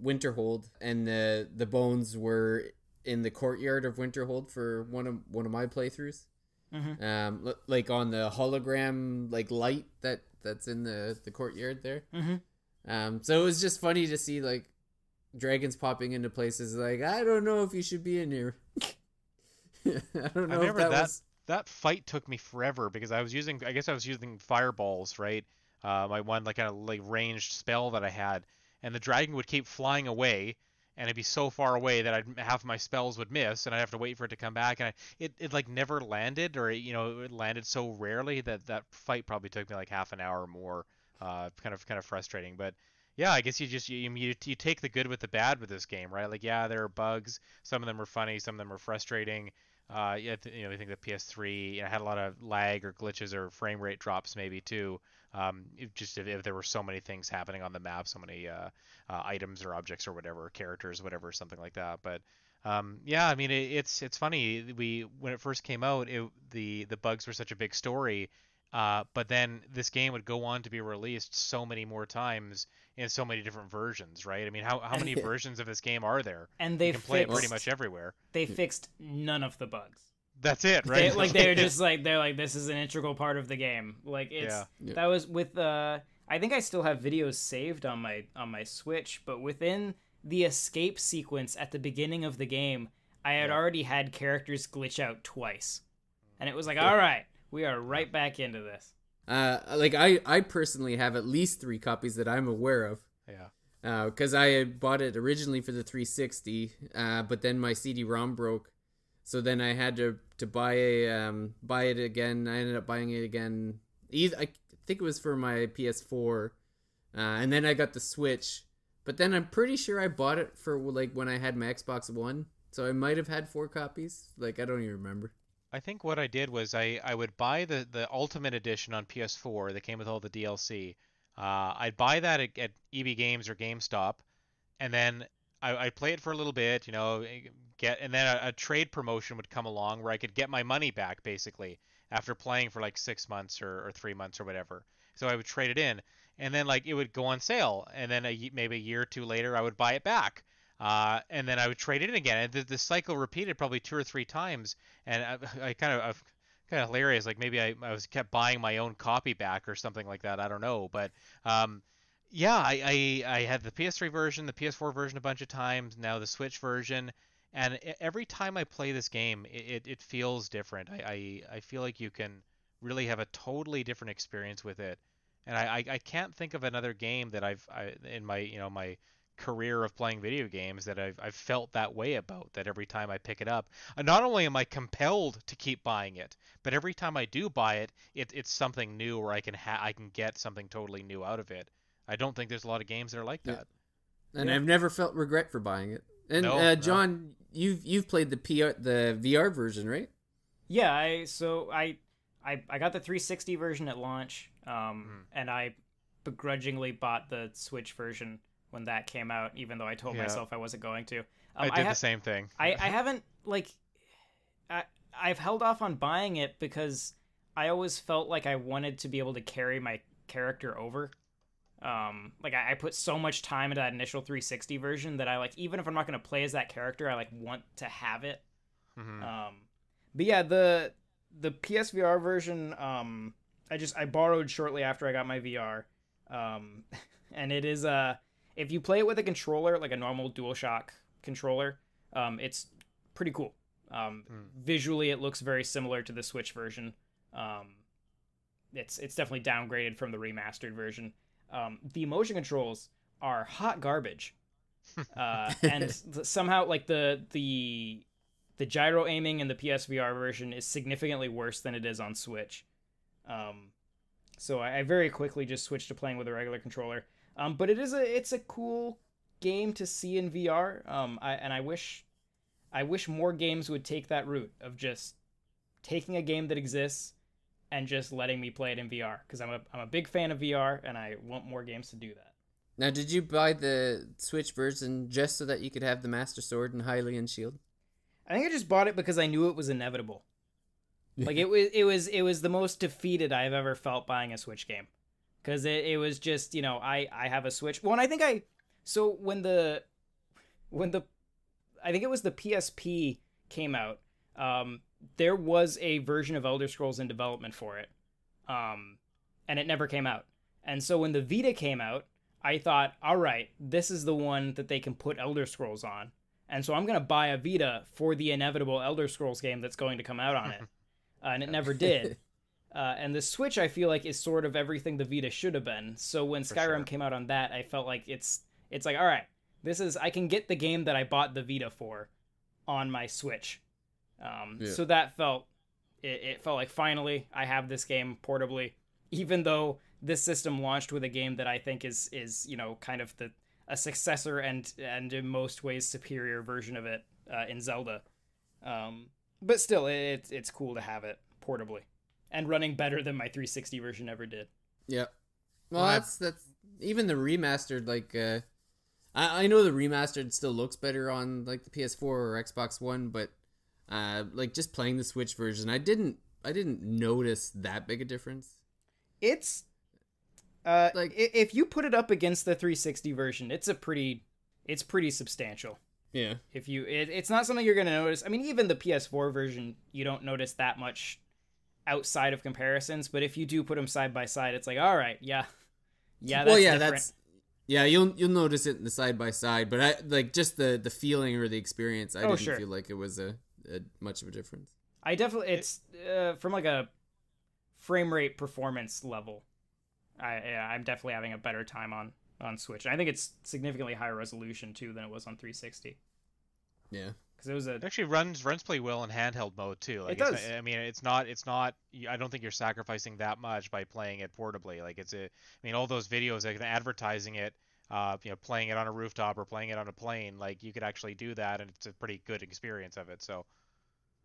Winterhold, and the bones were in the courtyard of Winterhold for one of my playthroughs. Mm-hmm. Like on the hologram like light that's in the courtyard there. Mm-hmm. So it was just funny to see like dragons popping into places. Like, I don't know if you should be in here. I don't know. I remember if that fight took me forever because I guess I was using fireballs, right? My one like kind of like ranged spell that I had, and the dragon would keep flying away, and it'd be so far away that half my spells would miss, and I'd have to wait for it to come back, and it like never landed, or it landed so rarely that fight probably took me like half an hour or more. Kind of frustrating, but yeah, I guess you take the good with the bad with this game, right? Like, yeah, there are bugs. Some of them are funny, some of them are frustrating. Yeah, I think the PS3 had a lot of lag or glitches or frame rate drops maybe too. If there were so many things happening on the map, so many items or objects or whatever, characters, whatever, something like that. But yeah, I mean, it's funny. When it first came out, the bugs were such a big story. But then this game would go on to be released so many more times in so many different versions, right? I mean, how many versions of this game are there? And you can play it pretty much everywhere. They fixed none of the bugs. That's it, right? They're just like this is an integral part of the game. Like that was with I think I still have videos saved on my Switch, but within the escape sequence at the beginning of the game, I had already had characters glitch out twice. And it was like, all right, we are right back into this. Like I personally have at least 3 copies that I'm aware of. Yeah. Because I had bought it originally for the 360, but then my CD-ROM broke, so then I had to buy it again. I ended up buying it again. I think it was for my PS4, and then I got the Switch. But then I'm pretty sure I bought it for like when I had my Xbox One, so I might have had 4 copies. Like, I don't even remember. I think what I did was I would buy the Ultimate Edition on PS4 that came with all the DLC. I'd buy that at EB Games or GameStop, and then I'd play it for a little bit, and then a trade promotion would come along where I could get my money back basically after playing for like 6 months or 3 months or whatever. So I would trade it in, and then like it would go on sale, and then maybe a year or 2 later I would buy it back. And then I would trade it in again, and the cycle repeated probably 2 or 3 times, and I kind of hilarious. Like maybe I was kept buying my own copy back or something like that. I don't know, but yeah, I had the PS3 version, the PS4 version a bunch of times, now the Switch version, and every time I play this game, it feels different. I feel like you can really have a totally different experience with it, and I can't think of another game that in my career of playing video games that I've felt that way about, that every time I pick it up, not only am I compelled to keep buying it, but every time I do buy it, it's something new, or I can get something totally new out of it. I don't think there's a lot of games that are like that. And I've never felt regret for buying it. And No, John, you've played the VR version, right? Yeah, I got the 360 version at launch, and I begrudgingly bought the Switch version when that came out, even though I told myself I wasn't going to. I did the same thing. I haven't, I've held off on buying it because I always felt like I wanted to be able to carry my character over. I put so much time into that initial 360 version that I even if I'm not going to play as that character, I want to have it. Mm-hmm. But yeah, the PSVR version, I borrowed shortly after I got my VR. And it is, if you play it with a controller, like a normal DualShock controller, it's pretty cool. Visually, it looks very similar to the Switch version. It's definitely downgraded from the remastered version. The motion controls are hot garbage, and somehow the gyro aiming in the PSVR version is significantly worse than it is on Switch. So I very quickly just switched to playing with a regular controller. But it's a cool game to see in VR. I wish more games would take that route of just taking a game that exists and just letting me play it in VR, because I'm a big fan of VR, and I want more games to do that. Now, did you buy the Switch version just so that you could have the Master Sword and Hylian shield? I think I just bought it because I knew it was inevitable. Like it was the most defeated I've ever felt buying a Switch game. because it was just, I have a Switch. Well, and I think so when I think it was the PSP came out, there was a version of Elder Scrolls in development for it, and it never came out. And so when the Vita came out, I thought, all right, this is the one that they can put Elder Scrolls on. And so I'm going to buy a Vita for the inevitable Elder Scrolls game that's going to come out on it. And it never did. And the Switch, I feel like, is sort of everything the Vita should have been. So when Skyrim came out on that, I felt like it's like, all right, I can get the game that I bought the Vita for on my Switch. So that it felt like finally I have this game portably, even though this system launched with a game that I think is kind of a successor and in most ways superior version of it in Zelda. But still, it's cool to have it portably and running better than my 360 version ever did. Yeah. Well, that's even the remastered, like, I know the remastered still looks better on like the PS4 or Xbox One, but like just playing the Switch version, I didn't notice that big a difference. It's like if you put it up against the 360 version, it's pretty substantial. Yeah. It's not something you're going to notice. I mean, even the PS4 version, you don't notice that much outside of comparisons, but if you do put them side by side, it's like, all right, yeah, that's different. You'll notice it in the side by side, but I like just the feeling or the experience. I didn't feel like it was a much of a difference. I definitely it's from like a frame rate performance level. I'm definitely having a better time on Switch. And I think it's significantly higher resolution too than it was on 360. Yeah, because it actually runs pretty well in handheld mode too. Like it does. It's not. I don't think you're sacrificing that much by playing it portably. Like all those videos, like advertising it, playing it on a rooftop or playing it on a plane. Like you could actually do that, and it's a pretty good experience of it. So.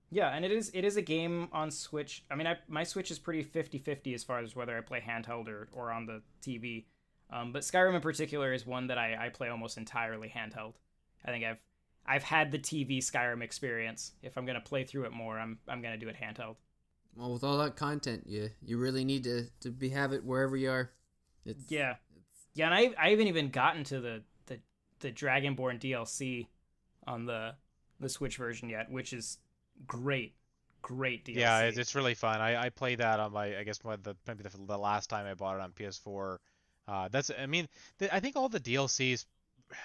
Yeah, and it is a game on Switch. I mean, my Switch is pretty 50-50 as far as whether I play handheld or on the TV. But Skyrim in particular is one that I play almost entirely handheld. I think I've had the TV Skyrim experience. If I'm gonna play through it more, I'm gonna do it handheld. Well, with all that content, you really need to have it wherever you are. And I haven't even gotten to the Dragonborn DLC on the Switch version yet, which is great DLC. Yeah, it's really fun. I played that on maybe the last time I bought it on PS4. I think all the DLCs,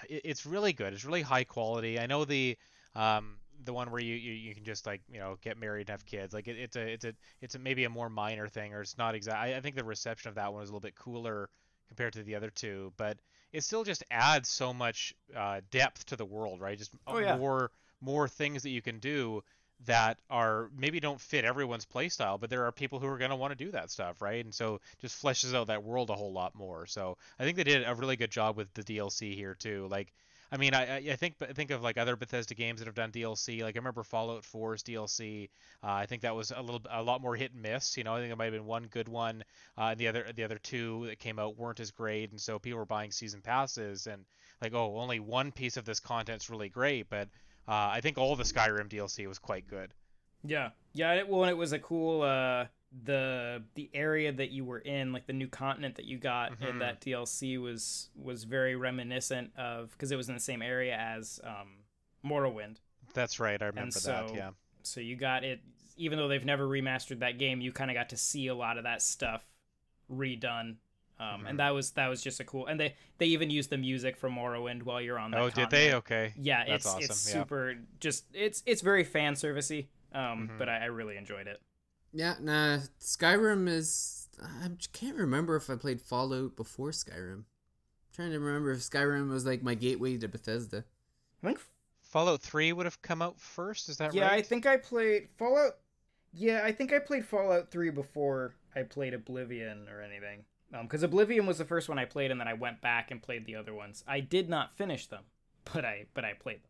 it's really good. It's really high quality. I know the one where you can just get married and have kids. Like it's a maybe a more minor thing, or it's not exact. I think the reception of that one was a little bit cooler compared to the other two, but it still just adds so much depth to the world, right? Just more things that you can do that are maybe don't fit everyone's playstyle, but there are people who are going to want to do that stuff, right? And so just fleshes out that world a whole lot more. So I think they did a really good job with the DLC here too. Like, I mean, I think of like other Bethesda games that have done DLC. Like I remember Fallout 4's DLC. I think that was a lot more hit and miss. I think there might have been one good one. And the other two that came out weren't as great, and so people were buying season passes and like, oh, only one piece of this content's really great, but I think all the Skyrim DLC was quite good. Yeah. It was a cool the area that you were in, like the new continent that you got in that DLC was very reminiscent of, because it was in the same area as Morrowind. That's right, I remember that. Yeah. So you got it, even though they've never remastered that game, you kind of got to see a lot of that stuff redone. And that was just a cool, and they even used the music from Morrowind while you're on that continent. Did they? Okay. Yeah, that's awesome. It's super, just it's very fan servicey. But I really enjoyed it. Yeah, nah, Skyrim is, I can't remember if I played Fallout before Skyrim. I'm trying to remember if Skyrim was like my gateway to Bethesda. I think Fallout 3 would have come out first, is that right? Yeah, I think I played Fallout. Yeah, I think I played Fallout 3 before I played Oblivion or anything. Because Oblivion was the first one I played, and then I went back and played the other ones. I did not finish them, but I played them.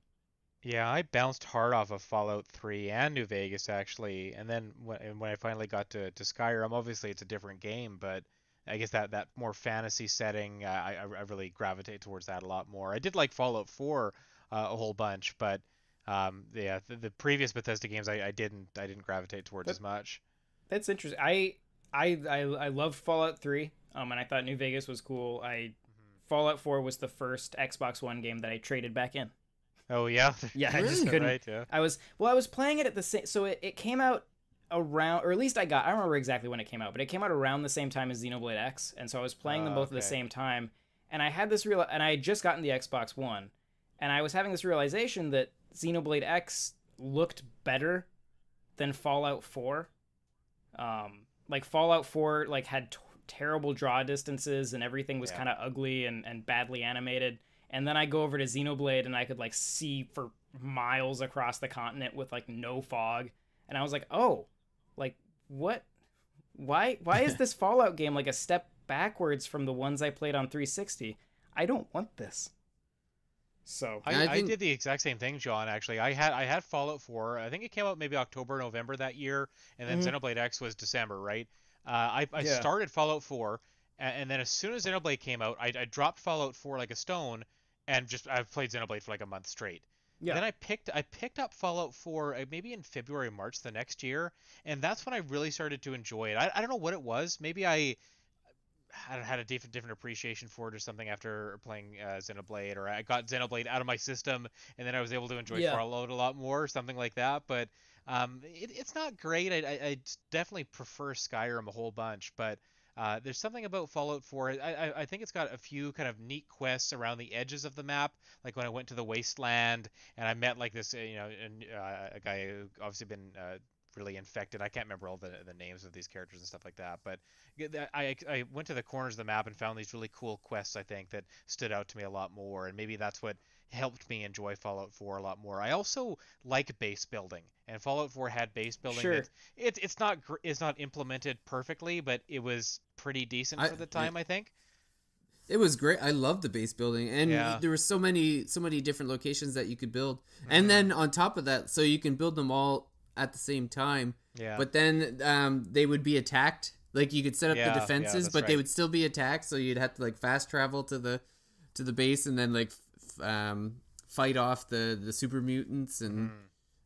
Yeah, I bounced hard off of Fallout 3 and New Vegas, actually. And then when I finally got to Skyrim, obviously it's a different game, but I guess that more fantasy setting, I really gravitate towards that a lot more. I did like Fallout 4 a whole bunch, but the previous Bethesda games I didn't gravitate towards as much. That's interesting. I loved Fallout 3, and I thought New Vegas was cool. Fallout 4 was the first Xbox One game that I traded back in. Oh yeah. Yeah, I Really? just couldn't. Right, yeah. I was playing it at the same. So it came out around, or at least I don't remember exactly when it came out, but it came out around the same time as Xenoblade X, and so I was playing them both at the same time. And I had this and I had just gotten the Xbox One, and I was having this realization that Xenoblade X looked better than Fallout 4. Like Fallout 4 like had terrible draw distances and everything was kind of ugly and badly animated. And then I go over to Xenoblade and I could like see for miles across the continent with like no fog. And I was like, oh, like what? Why is this Fallout game like a step backwards from the ones I played on 360? I don't want this. So I did the exact same thing, John. Actually, I had Fallout 4. I think it came out maybe October, November that year, and then Xenoblade X was December, right? I started Fallout 4, and then as soon as Xenoblade came out, I dropped Fallout 4 like a stone, and I've played Xenoblade for like a month straight. Yeah. Then I picked up Fallout 4 maybe in February, March the next year, and that's when I really started to enjoy it. I don't know what it was. Maybe I had a different appreciation for it or something after playing Xenoblade, or I got Xenoblade out of my system and then I was able to enjoy Fallout a lot more, something like that. But it's not great. I definitely prefer Skyrim a whole bunch, but there's something about Fallout 4. I think it's got a few kind of neat quests around the edges of the map, like when I went to the Wasteland and I met like this a guy who obviously been really infected. I can't remember all the names of these characters and stuff like that, but I went to the corners of the map and found these really cool quests, I think, that stood out to me a lot more, and maybe that's what helped me enjoy Fallout 4 a lot more. I also like base building, and Fallout 4 had base building. Sure. It's not implemented perfectly, but it was pretty decent for the time, I think. It was great. I loved the base building, and there were so many different locations that you could build, and then on top of that, so you can build them all at the same time. Yeah. But then they would be attacked. Like you could set up the defenses, but they would still be attacked. So you'd have to like fast travel to the base and then like fight off the super mutants, and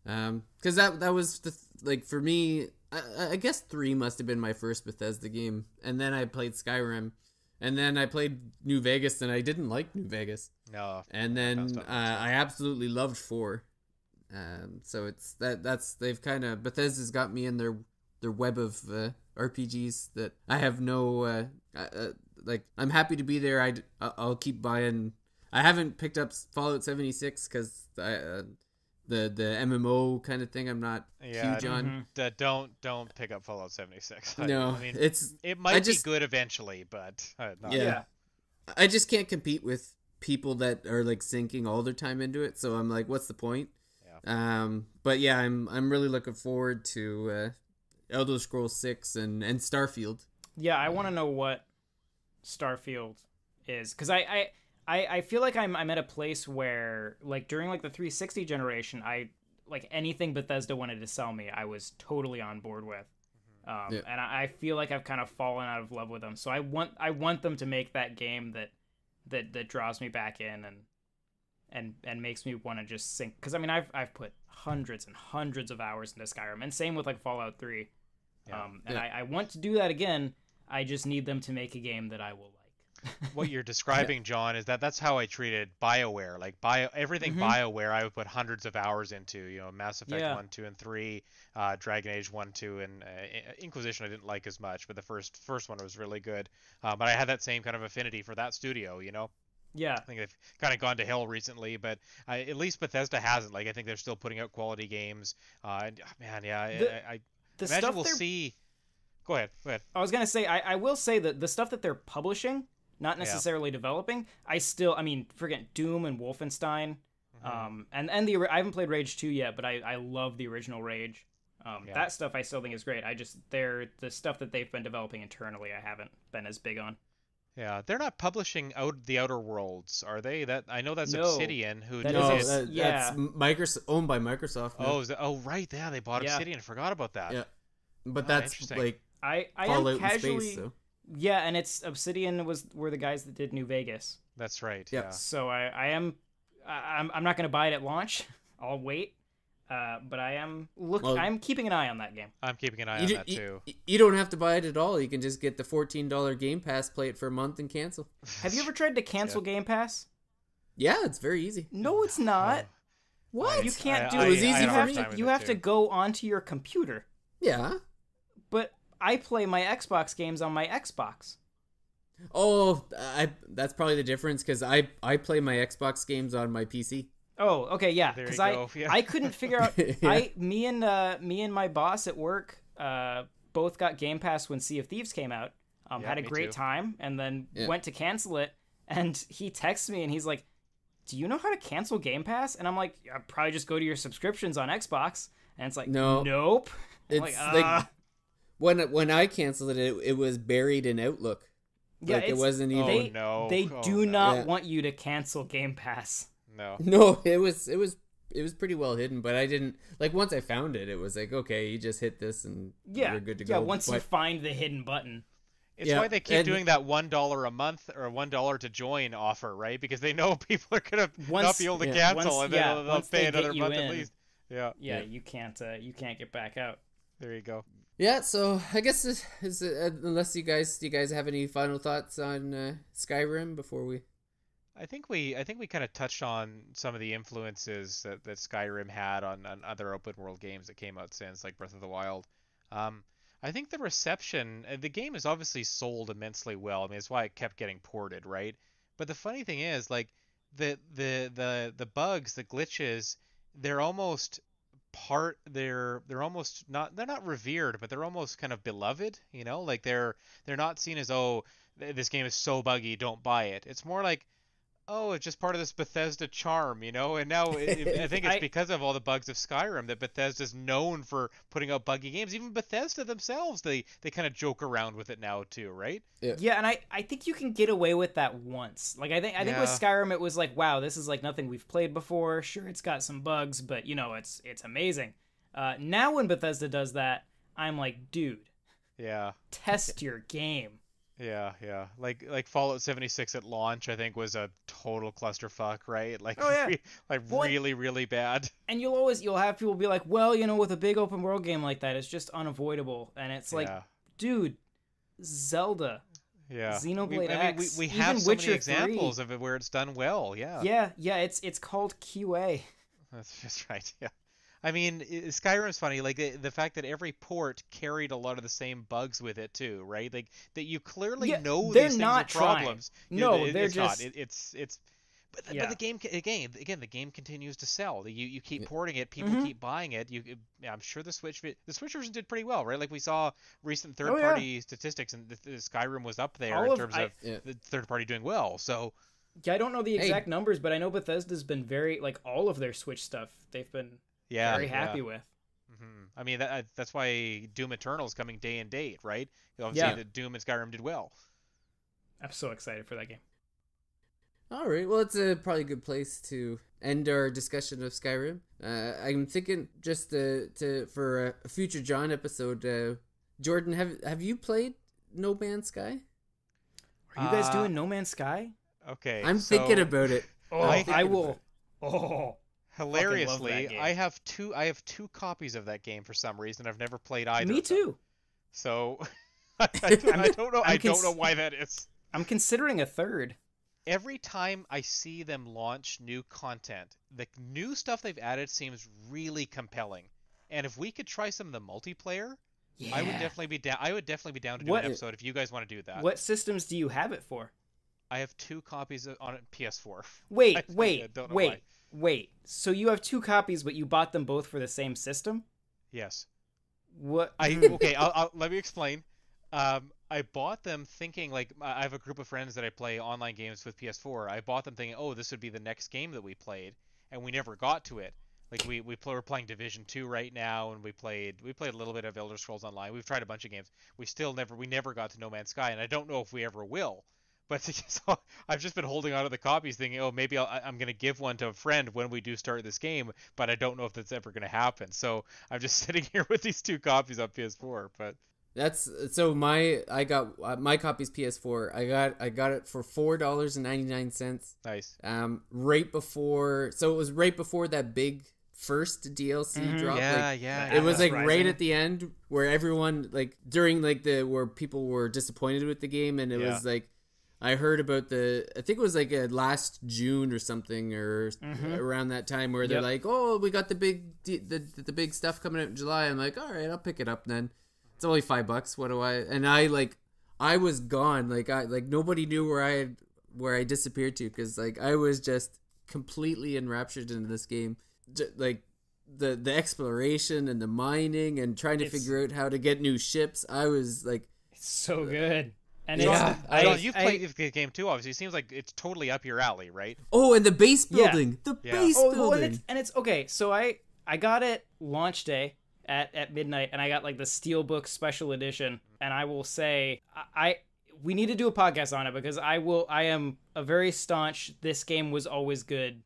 because that was like for me. I guess 3 must have been my first Bethesda game, and then I played Skyrim, and then I played New Vegas, and I didn't like New Vegas. No. And then I absolutely loved 4. So it's they've kind of Bethesda's got me in their web of RPGs that I have no like. I'm happy to be there. I'll keep buying. I haven't picked up Fallout 76 because the MMO kind of thing I'm not huge on. Don't pick up Fallout 76. No, I mean it might be good eventually, but I just can't compete with people that are like sinking all their time into it. So I'm like, what's the point? But yeah, I'm really looking forward to Elder Scrolls 6 and Starfield. Yeah, I want to know what Starfield is, because I feel like I'm at a place where like during like the 360 generation, I like anything Bethesda wanted to sell me, I was totally on board with. And I feel like I've kind of fallen out of love with them. So I want them to make that game that draws me back in and makes me want to just sink, because I mean I've put hundreds and hundreds of hours into Skyrim, and same with like Fallout 3. I want to do that again. I just need them to make a game that I will like. What you're describing, John, is that's how I treated BioWare. Like everything BioWare, I would put hundreds of hours into. You know, Mass Effect 1, 2, and 3, Dragon Age 1, 2, and Inquisition I didn't like as much, but the first one was really good. But I had that same kind of affinity for that studio, you know. Yeah, I think they've kind of gone to hell recently, but at least Bethesda hasn't. Like, I think they're still putting out quality games. I imagine we'll see. Go ahead. I was gonna say, I will say that the stuff that they're publishing, not necessarily developing, I mean, forget Doom and Wolfenstein, and I haven't played Rage 2 yet, but I love the original Rage. That stuff I still think is great. The stuff that they've been developing internally, I haven't been as big on. Yeah, they're not publishing The Outer Worlds, are they? That I know that's No. Obsidian who That did is it. That's Microsoft, owned by Microsoft now. Right, yeah, they bought Obsidian. I forgot about that. Yeah, but that's like I Fallout am casually in space, so. Yeah, and it's Obsidian were the guys that did New Vegas. That's right. Yep. Yeah. So I'm not going to buy it at launch. I'll wait. But I'm keeping an eye on that game. I'm keeping an eye on that too. You don't have to buy it at all. You can just get the $14 Game Pass, play it for a month, and cancel. Have you ever tried to cancel Game Pass? Yeah, it's very easy. No, it's not. What? You can't do it. It was easy for me. You have to go onto your computer. Yeah. But I play my Xbox games on my Xbox. Oh, that's probably the difference, because I play my Xbox games on my PC. Oh, okay, yeah. Because I couldn't figure out. Yeah. Me and my boss at work both got Game Pass when Sea of Thieves came out. Had a great time, and then went to cancel it. And he texts me and he's like, "Do you know how to cancel Game Pass?" And I'm like, "I'll probably just go to your subscriptions on Xbox." And it's like, nope. It's like when I canceled it, it was buried in Outlook. Yeah, it wasn't even. They do not want you to cancel Game Pass. No, it was pretty well hidden, but I didn't once I found it. It was like, okay, you just hit this and you're good to go. Yeah, once you find the hidden button. It's why they keep doing that $1 a month or $1 to join offer, right? Because they know people are gonna not be able to cancel, and then they'll pay another month at least. Yeah, you can't get back out. There you go. Yeah, so I guess unless you guys have any final thoughts on Skyrim before we. I think we kind of touched on some of the influences that Skyrim had on other open world games that came out since, like Breath of the Wild. I think the reception, the game is obviously sold immensely well. I mean, it's why it kept getting ported, right? But the funny thing is, like the bugs, the glitches, they're almost they're almost not, they're not revered, but they're almost kind of beloved, you know? Like they're not seen as, oh, this game is so buggy, don't buy it. It's more like, oh, it's just part of this Bethesda charm, you know? And now I think it's because of all the bugs of Skyrim that Bethesda's known for putting out buggy games. Even Bethesda themselves, they kind of joke around with it now too, right? Yeah, and I think you can get away with that once. Like I think with Skyrim it was like, wow, this is like nothing we've played before. Sure, it's got some bugs, but you know, it's amazing. Now when Bethesda does that, I'm like, dude. Yeah. Test your game. Yeah. Like Fallout 76 at launch, I think, was a total clusterfuck, right? Like, really, really bad. And you'll have people be like, well, you know, with a big open world game like that, it's just unavoidable. And it's like, dude, Zelda. Yeah. Xenoblade X. We have so many examples of it where it's done well. Yeah. Yeah. It's called QA. That's just right. Yeah. I mean, Skyrim's funny, like the fact that every port carried a lot of the same bugs with it too, right? Like that you clearly know these things are problems. No, they're just not. But the game again, the game continues to sell. You keep porting it, people keep buying it. I'm sure the Switch version did pretty well, right? Like we saw recent third-party statistics, and the Skyrim was up there in terms of the third-party doing well. So. Yeah, I don't know the exact numbers, but I know Bethesda's been very all of their Switch stuff. They've been. Very happy with. Mm-hmm. I mean, that's why Doom Eternal is coming day and date, right? Obviously, the Doom and Skyrim did well. I'm so excited for that game. All right, well, it's probably a good place to end our discussion of Skyrim. I'm thinking just for a future John episode, Jordan, have you played No Man's Sky? Are you guys doing No Man's Sky? Okay, I'm thinking about it. I will. Oh. Hilariously, I have two copies of that game for some reason. I've never played either. Me too. So I don't know. I don't know why that is. I'm considering a third. Every time I see them launch new content, the new stuff they've added seems really compelling. And if we could try some of the multiplayer, I would definitely be down. I would definitely be down to do an episode if you guys want to do that. What systems do you have it for? I have two copies on PS4. Wait, so you have two copies, but you bought them both for the same system? Yes. What? I'll let me explain. I bought them thinking, like, I have a group of friends that I play online games with PS4. I bought them thinking, oh, this would be the next game that we played, and we never got to it. Like, we're playing Division 2 right now, and we played a little bit of Elder Scrolls Online. We've tried a bunch of games. We never got to No Man's Sky, and I don't know if we ever will. But so I've just been holding on to the copies thinking, oh, maybe I'm going to give one to a friend when we do start this game, but I don't know if that's ever going to happen. So I'm just sitting here with these two copies on PS4. But that's so my copy's PS4. I got it for $4.99. Nice. Right before, so it was right before that big first DLC drop. Yeah, like, yeah. It was like Rising. right at the end where everyone like during like where people were disappointed with the game, and it was like I heard about I think it was like last June or something or around that time where they're like, oh, we got the big stuff coming out in July. I'm like, all right, I'll pick it up then. It's only $5. What do I? And I was gone. Like nobody knew where I disappeared to, because like I was just completely enraptured into this game. Like the exploration and the mining and trying to figure out how to get new ships. I was like, it's so good. And John, you've played the game too, obviously. It seems like it's totally up your alley, right? Oh, and the base building. The base building. Well, and it's okay. So I got it launch day at midnight, and I got like the Steelbook special edition. And I will say, we need to do a podcast on it, because I am a very staunch, this game was always good.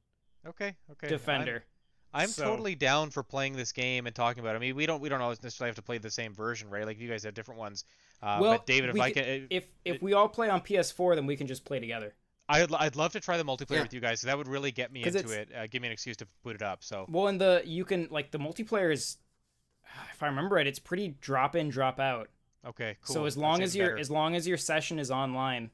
Okay. Defender. I'm totally down for playing this game and talking about it. I mean, we don't always necessarily have to play the same version, right? Like you guys have different ones. But David, if we all play on PS4, then we can just play together. I'd love to try the multiplayer with you guys. So that would really get me into it. Give me an excuse to boot it up. So you can like the multiplayer is, if I remember right, it's pretty drop in, drop out. Okay, cool. So as long as your session is online,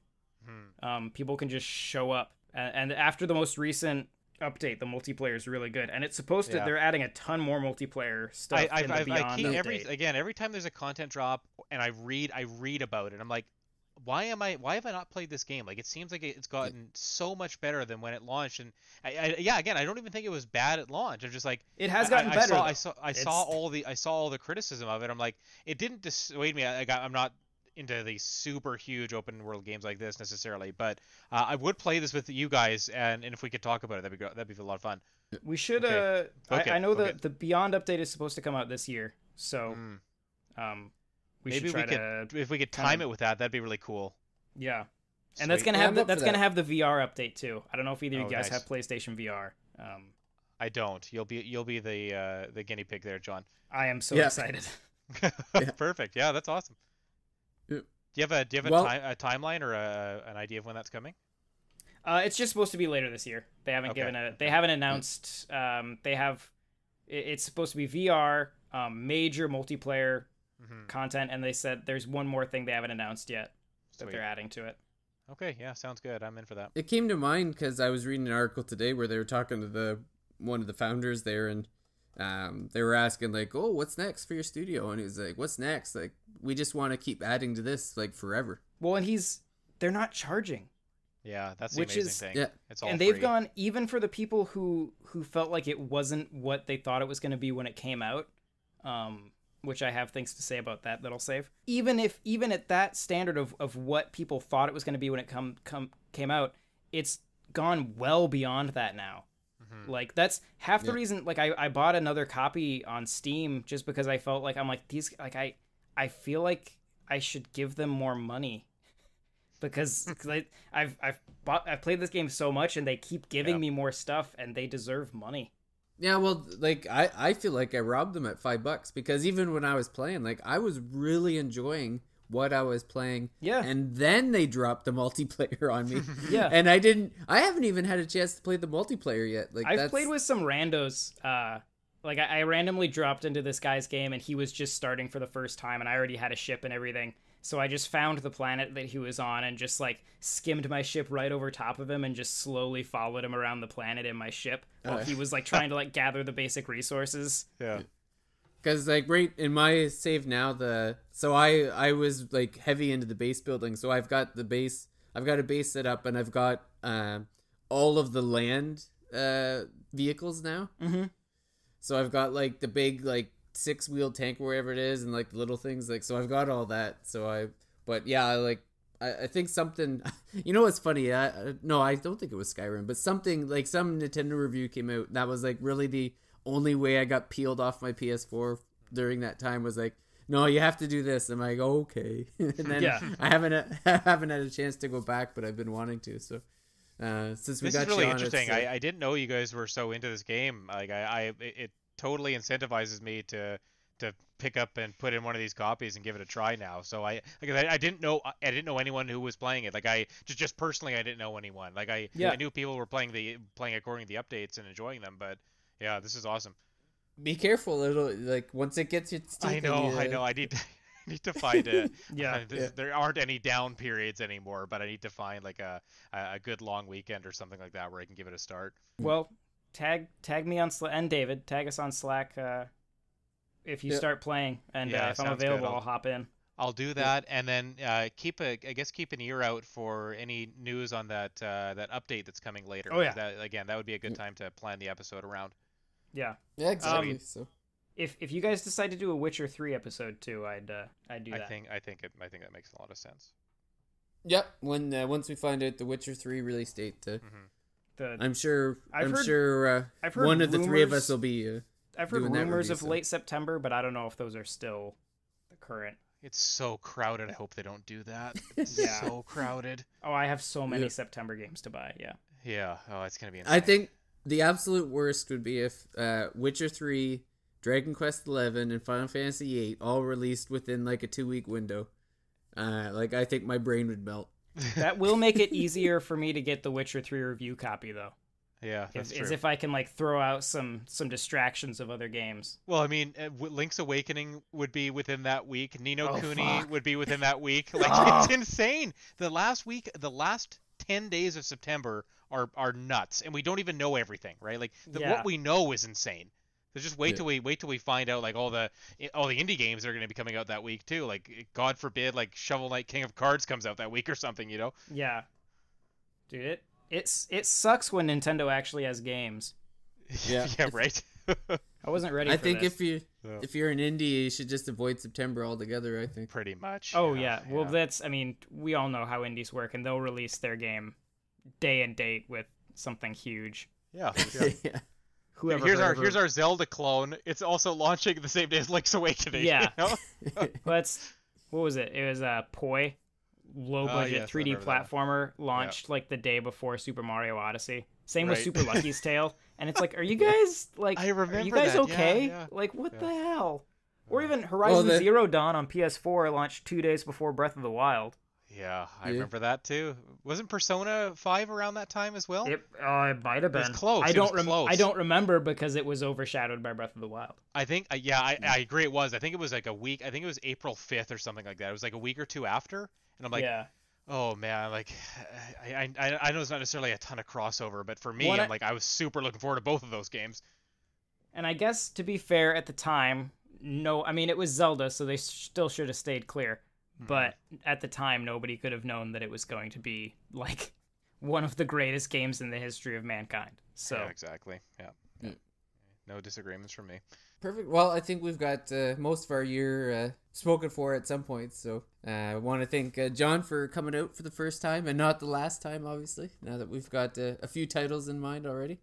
people can just show up. And after the most recent update, the multiplayer is really good, and it's supposed to. They're adding a ton more multiplayer stuff in the Beyond update. Every time there's a content drop, and I read about it, I'm like, why have I not played this game? Like, it seems like it's gotten so much better than when it launched, and again, I don't even think it was bad at launch. I'm just like, it has gotten better. I saw all the criticism of it. I'm like, it didn't dissuade me. I'm not into the super huge open world games like this necessarily, but I would play this with you guys, and if we could talk about it, that'd be a lot of fun. We should. I know that the Beyond update is supposed to come out this year, so if we could time it with that, that'd be really cool. Yeah, and that's gonna have gonna have the VR update too. I don't know if either of you guys have PlayStation VR. I don't. You'll be the guinea pig there, John. I am so excited. Perfect. Yeah, that's awesome. Do you have a timeline or an idea of when that's coming? It's just supposed to be later this year. They haven't They haven't announced. It's supposed to be VR, major multiplayer content, and they said there's one more thing they haven't announced yet that they're adding to it. Okay, yeah, sounds good. I'm in for that. It came to mind because I was reading an article today where they were talking to one of the founders there, and they were asking like, "Oh, what's next for your studio?" And he was like, "What's next? Like, we just want to keep adding to this like forever." Well, and they're not charging. Yeah, that's the amazing thing. Yeah. It's all and they've gone, even for the people who felt like it wasn't what they thought it was going to be when it came out, which I have things to say about that I'll save. Even at that standard of what people thought it was going to be when it came out, it's gone well beyond that now. Like, that's half the reason. Like, I bought another copy on Steam just because I felt like I feel like I should give them more money. Because I've played this game so much, and they keep giving me more stuff, and they deserve money. Yeah, well, like I feel like I robbed them at $5 because even when I was playing, like I was really enjoying what I was playing. Yeah. And then they dropped the multiplayer on me. Yeah. And I haven't even had a chance to play the multiplayer yet. Like, I've played with some randos. Like I randomly dropped into this guy's game, and he was just starting for the first time, and I already had a ship and everything. So I just found the planet that he was on and just like skimmed my ship right over top of him and just slowly followed him around the planet in my ship while he was like trying to like gather the basic resources. Yeah. Because like right in my save now, I was like heavy into the base building. So I've got a base set up, and I've got all of the land vehicles now. Mm-hmm. So I've got like the big like 6-wheeled tank, wherever it is, and like little things like, so I've got all that. I think something, you know what's funny? No, I don't think it was Skyrim, but something like some Nintendo review came out that was like really the only way I got peeled off my PS4 during that time was like, no, you have to do this. I'm like, okay. And then I haven't had a chance to go back, but I've been wanting to. So since we got this is really you on, interesting. I didn't know you guys were so into this game. Like it totally incentivizes me to pick up and put in one of these copies and give it a try now. So I didn't know anyone who was playing it. Like I just personally, I didn't know anyone. Like I knew people were playing according to the updates and enjoying them. But yeah, this is awesome. be careful. It'll like once it gets its teeth. I know. I need to find it. Yeah. There aren't any down periods anymore, but I need to find like a good long weekend or something like that where I can give it a start. Well, tag me on Slack, and David, tag us on Slack if you start playing, and if I'm available, I'll hop in. I'll do that, and then keep an ear out for any news on that update that's coming later. Oh yeah. That would be a good time to plan the episode around. Yeah. Yeah, exactly. So if you guys decide to do a Witcher 3 episode too, I'd do that. I think that makes a lot of sense. Yep. When once we find out the Witcher 3 release date, Mm-hmm. I'm sure I've heard one of the three of us will be. I've heard rumors of late September, but I don't know if those are still the current. It's so crowded. I hope they don't do that. It's so crowded. Oh, I have so many September games to buy. Yeah. Yeah. Oh, it's gonna be insane. I think the absolute worst would be if Witcher 3, Dragon Quest 11, and Final Fantasy 8 all released within like a 2-week window. I think my brain would melt. That will make it easier for me to get the Witcher 3 review copy, though. Yeah, that's true. As if I can like throw out some distractions of other games. Well, I mean, Link's Awakening would be within that week. Ni no Kuni would be within that week. Like it's insane. The last 10 days of September are nuts, and we don't even know everything, right? Like what we know is insane. So just wait till we find out like all the indie games that are going to be coming out that week too. Like God forbid, like Shovel Knight King of Cards comes out that week or something, you know? Yeah, dude, it sucks when Nintendo actually has games. Yeah, yeah, right. I wasn't ready. I think if you're an indie, you should just avoid September altogether. I think pretty much. Oh yeah. Well, we all know how indies work, and they'll release their game day and date with something huge. Yeah. Yeah. Here's our Zelda clone. It's also launching the same day as Link's Awakening. Yeah. You know? What was it? It was Poi, low budget 3D platformer, launched like the day before Super Mario Odyssey. Same with Super Lucky's Tale, and it's like, are you guys like? I remember are you guys that. okay? Yeah. Like, what the hell? Or even Horizon Zero Dawn on PS4 launched 2 days before Breath of the Wild. Yeah, I remember that too. Wasn't Persona 5 around that time as well? It might have been. It was close. I don't remember because it was overshadowed by Breath of the Wild. I think, I agree it was. I think it was like a week. I think it was April 5th or something like that. It was like a week or two after. And I'm like, oh man, like, I know it's not necessarily a ton of crossover, but for me, I was super looking forward to both of those games. And I guess, to be fair, at the time, it was Zelda, so they still should have stayed clear. But at the time, nobody could have known that it was going to be like one of the greatest games in the history of mankind. So yeah, exactly. Yeah. No disagreements from me. Perfect. Well, I think we've got most of our year spoken for at some point. So I want to thank John for coming out for the first time, and not the last time, obviously. Now that we've got a few titles in mind already.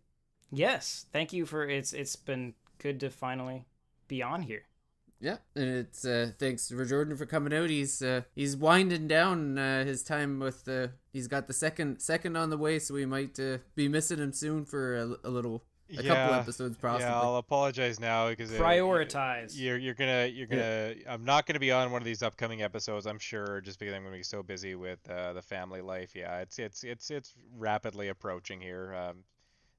Yes, thank you for it's been good to finally be on here. Yeah, and it's thanks for Jordan for coming out. He's winding down his time with he's got the second on the way, so we might be missing him soon for a couple episodes possibly. Yeah, I'll apologize now because prioritize. You're gonna. I'm not gonna be on one of these upcoming episodes, I'm sure, just because I'm gonna be so busy with the family life. Yeah, it's rapidly approaching here.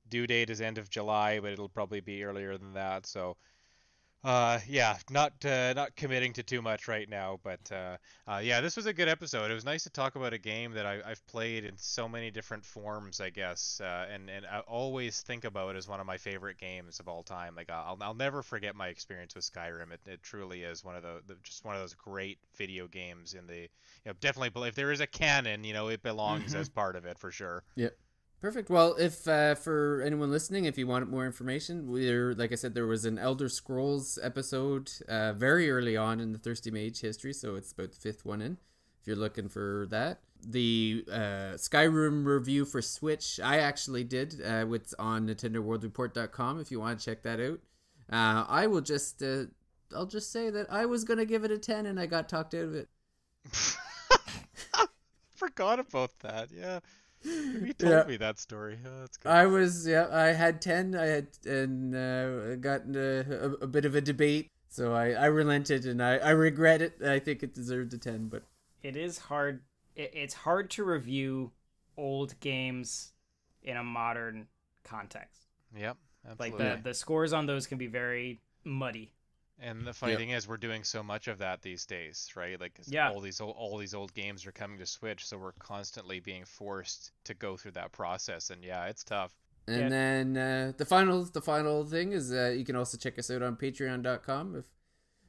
Due date is end of July, but it'll probably be earlier than that. So. Not committing to too much right now, but this was a good episode. It was nice to talk about a game that I've played in so many different forms, I guess, and I always think about as one of my favorite games of all time. Like I'll never forget my experience with Skyrim. It truly is one of just one of those great video games in the definitely if there is a canon, it belongs as part of it for sure. Yep. Perfect. Well, if for anyone listening, if you want more information, like I said, there was an Elder Scrolls episode very early on in the Thirsty Mage history, so it's about the fifth one in, if you're looking for that. The Skyrim review for Switch, I actually did. It's on NintendoWorldReport.com if you want to check that out. I'll just say that I was going to give it a 10 and I got talked out of it. Forgot about that, yeah. You told me that story. Oh, that's good. I had 10. I had gotten a bit of a debate, so I relented and I regret it. I think it deserved a 10, but it is hard. It's hard to review old games in a modern context. Yep. Absolutely. Like the scores on those can be very muddy. And the funny thing is, we're doing so much of that these days, right? Like all these old games are coming to Switch, so we're constantly being forced to go through that process. And yeah, it's tough. And then the final thing is you can also check us out on patreon.com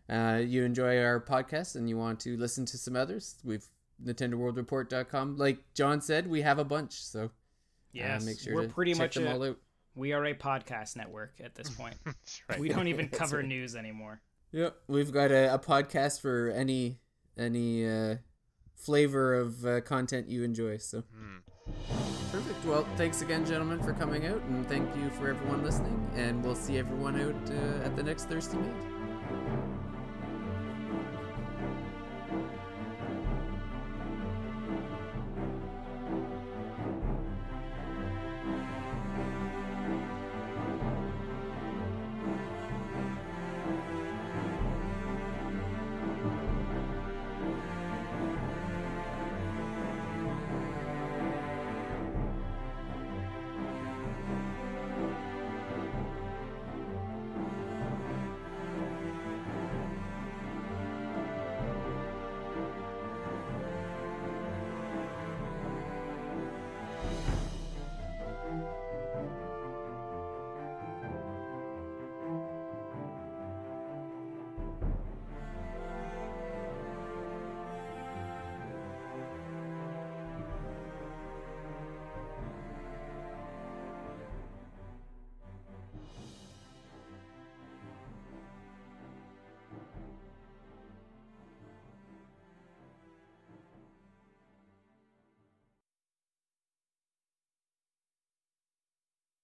if you enjoy our podcast and you want to listen to some others. We've NintendoWorldReport.com. Like John said, we have a bunch, so make sure we're to pretty check much them all out. We are a podcast network at this point. That's right. We don't even cover news anymore. Yeah, we've got a podcast for any flavor of content you enjoy. So perfect. Well, thanks again, gentlemen, for coming out, and thank you for everyone listening. And we'll see everyone out at the next Thirsty Mage.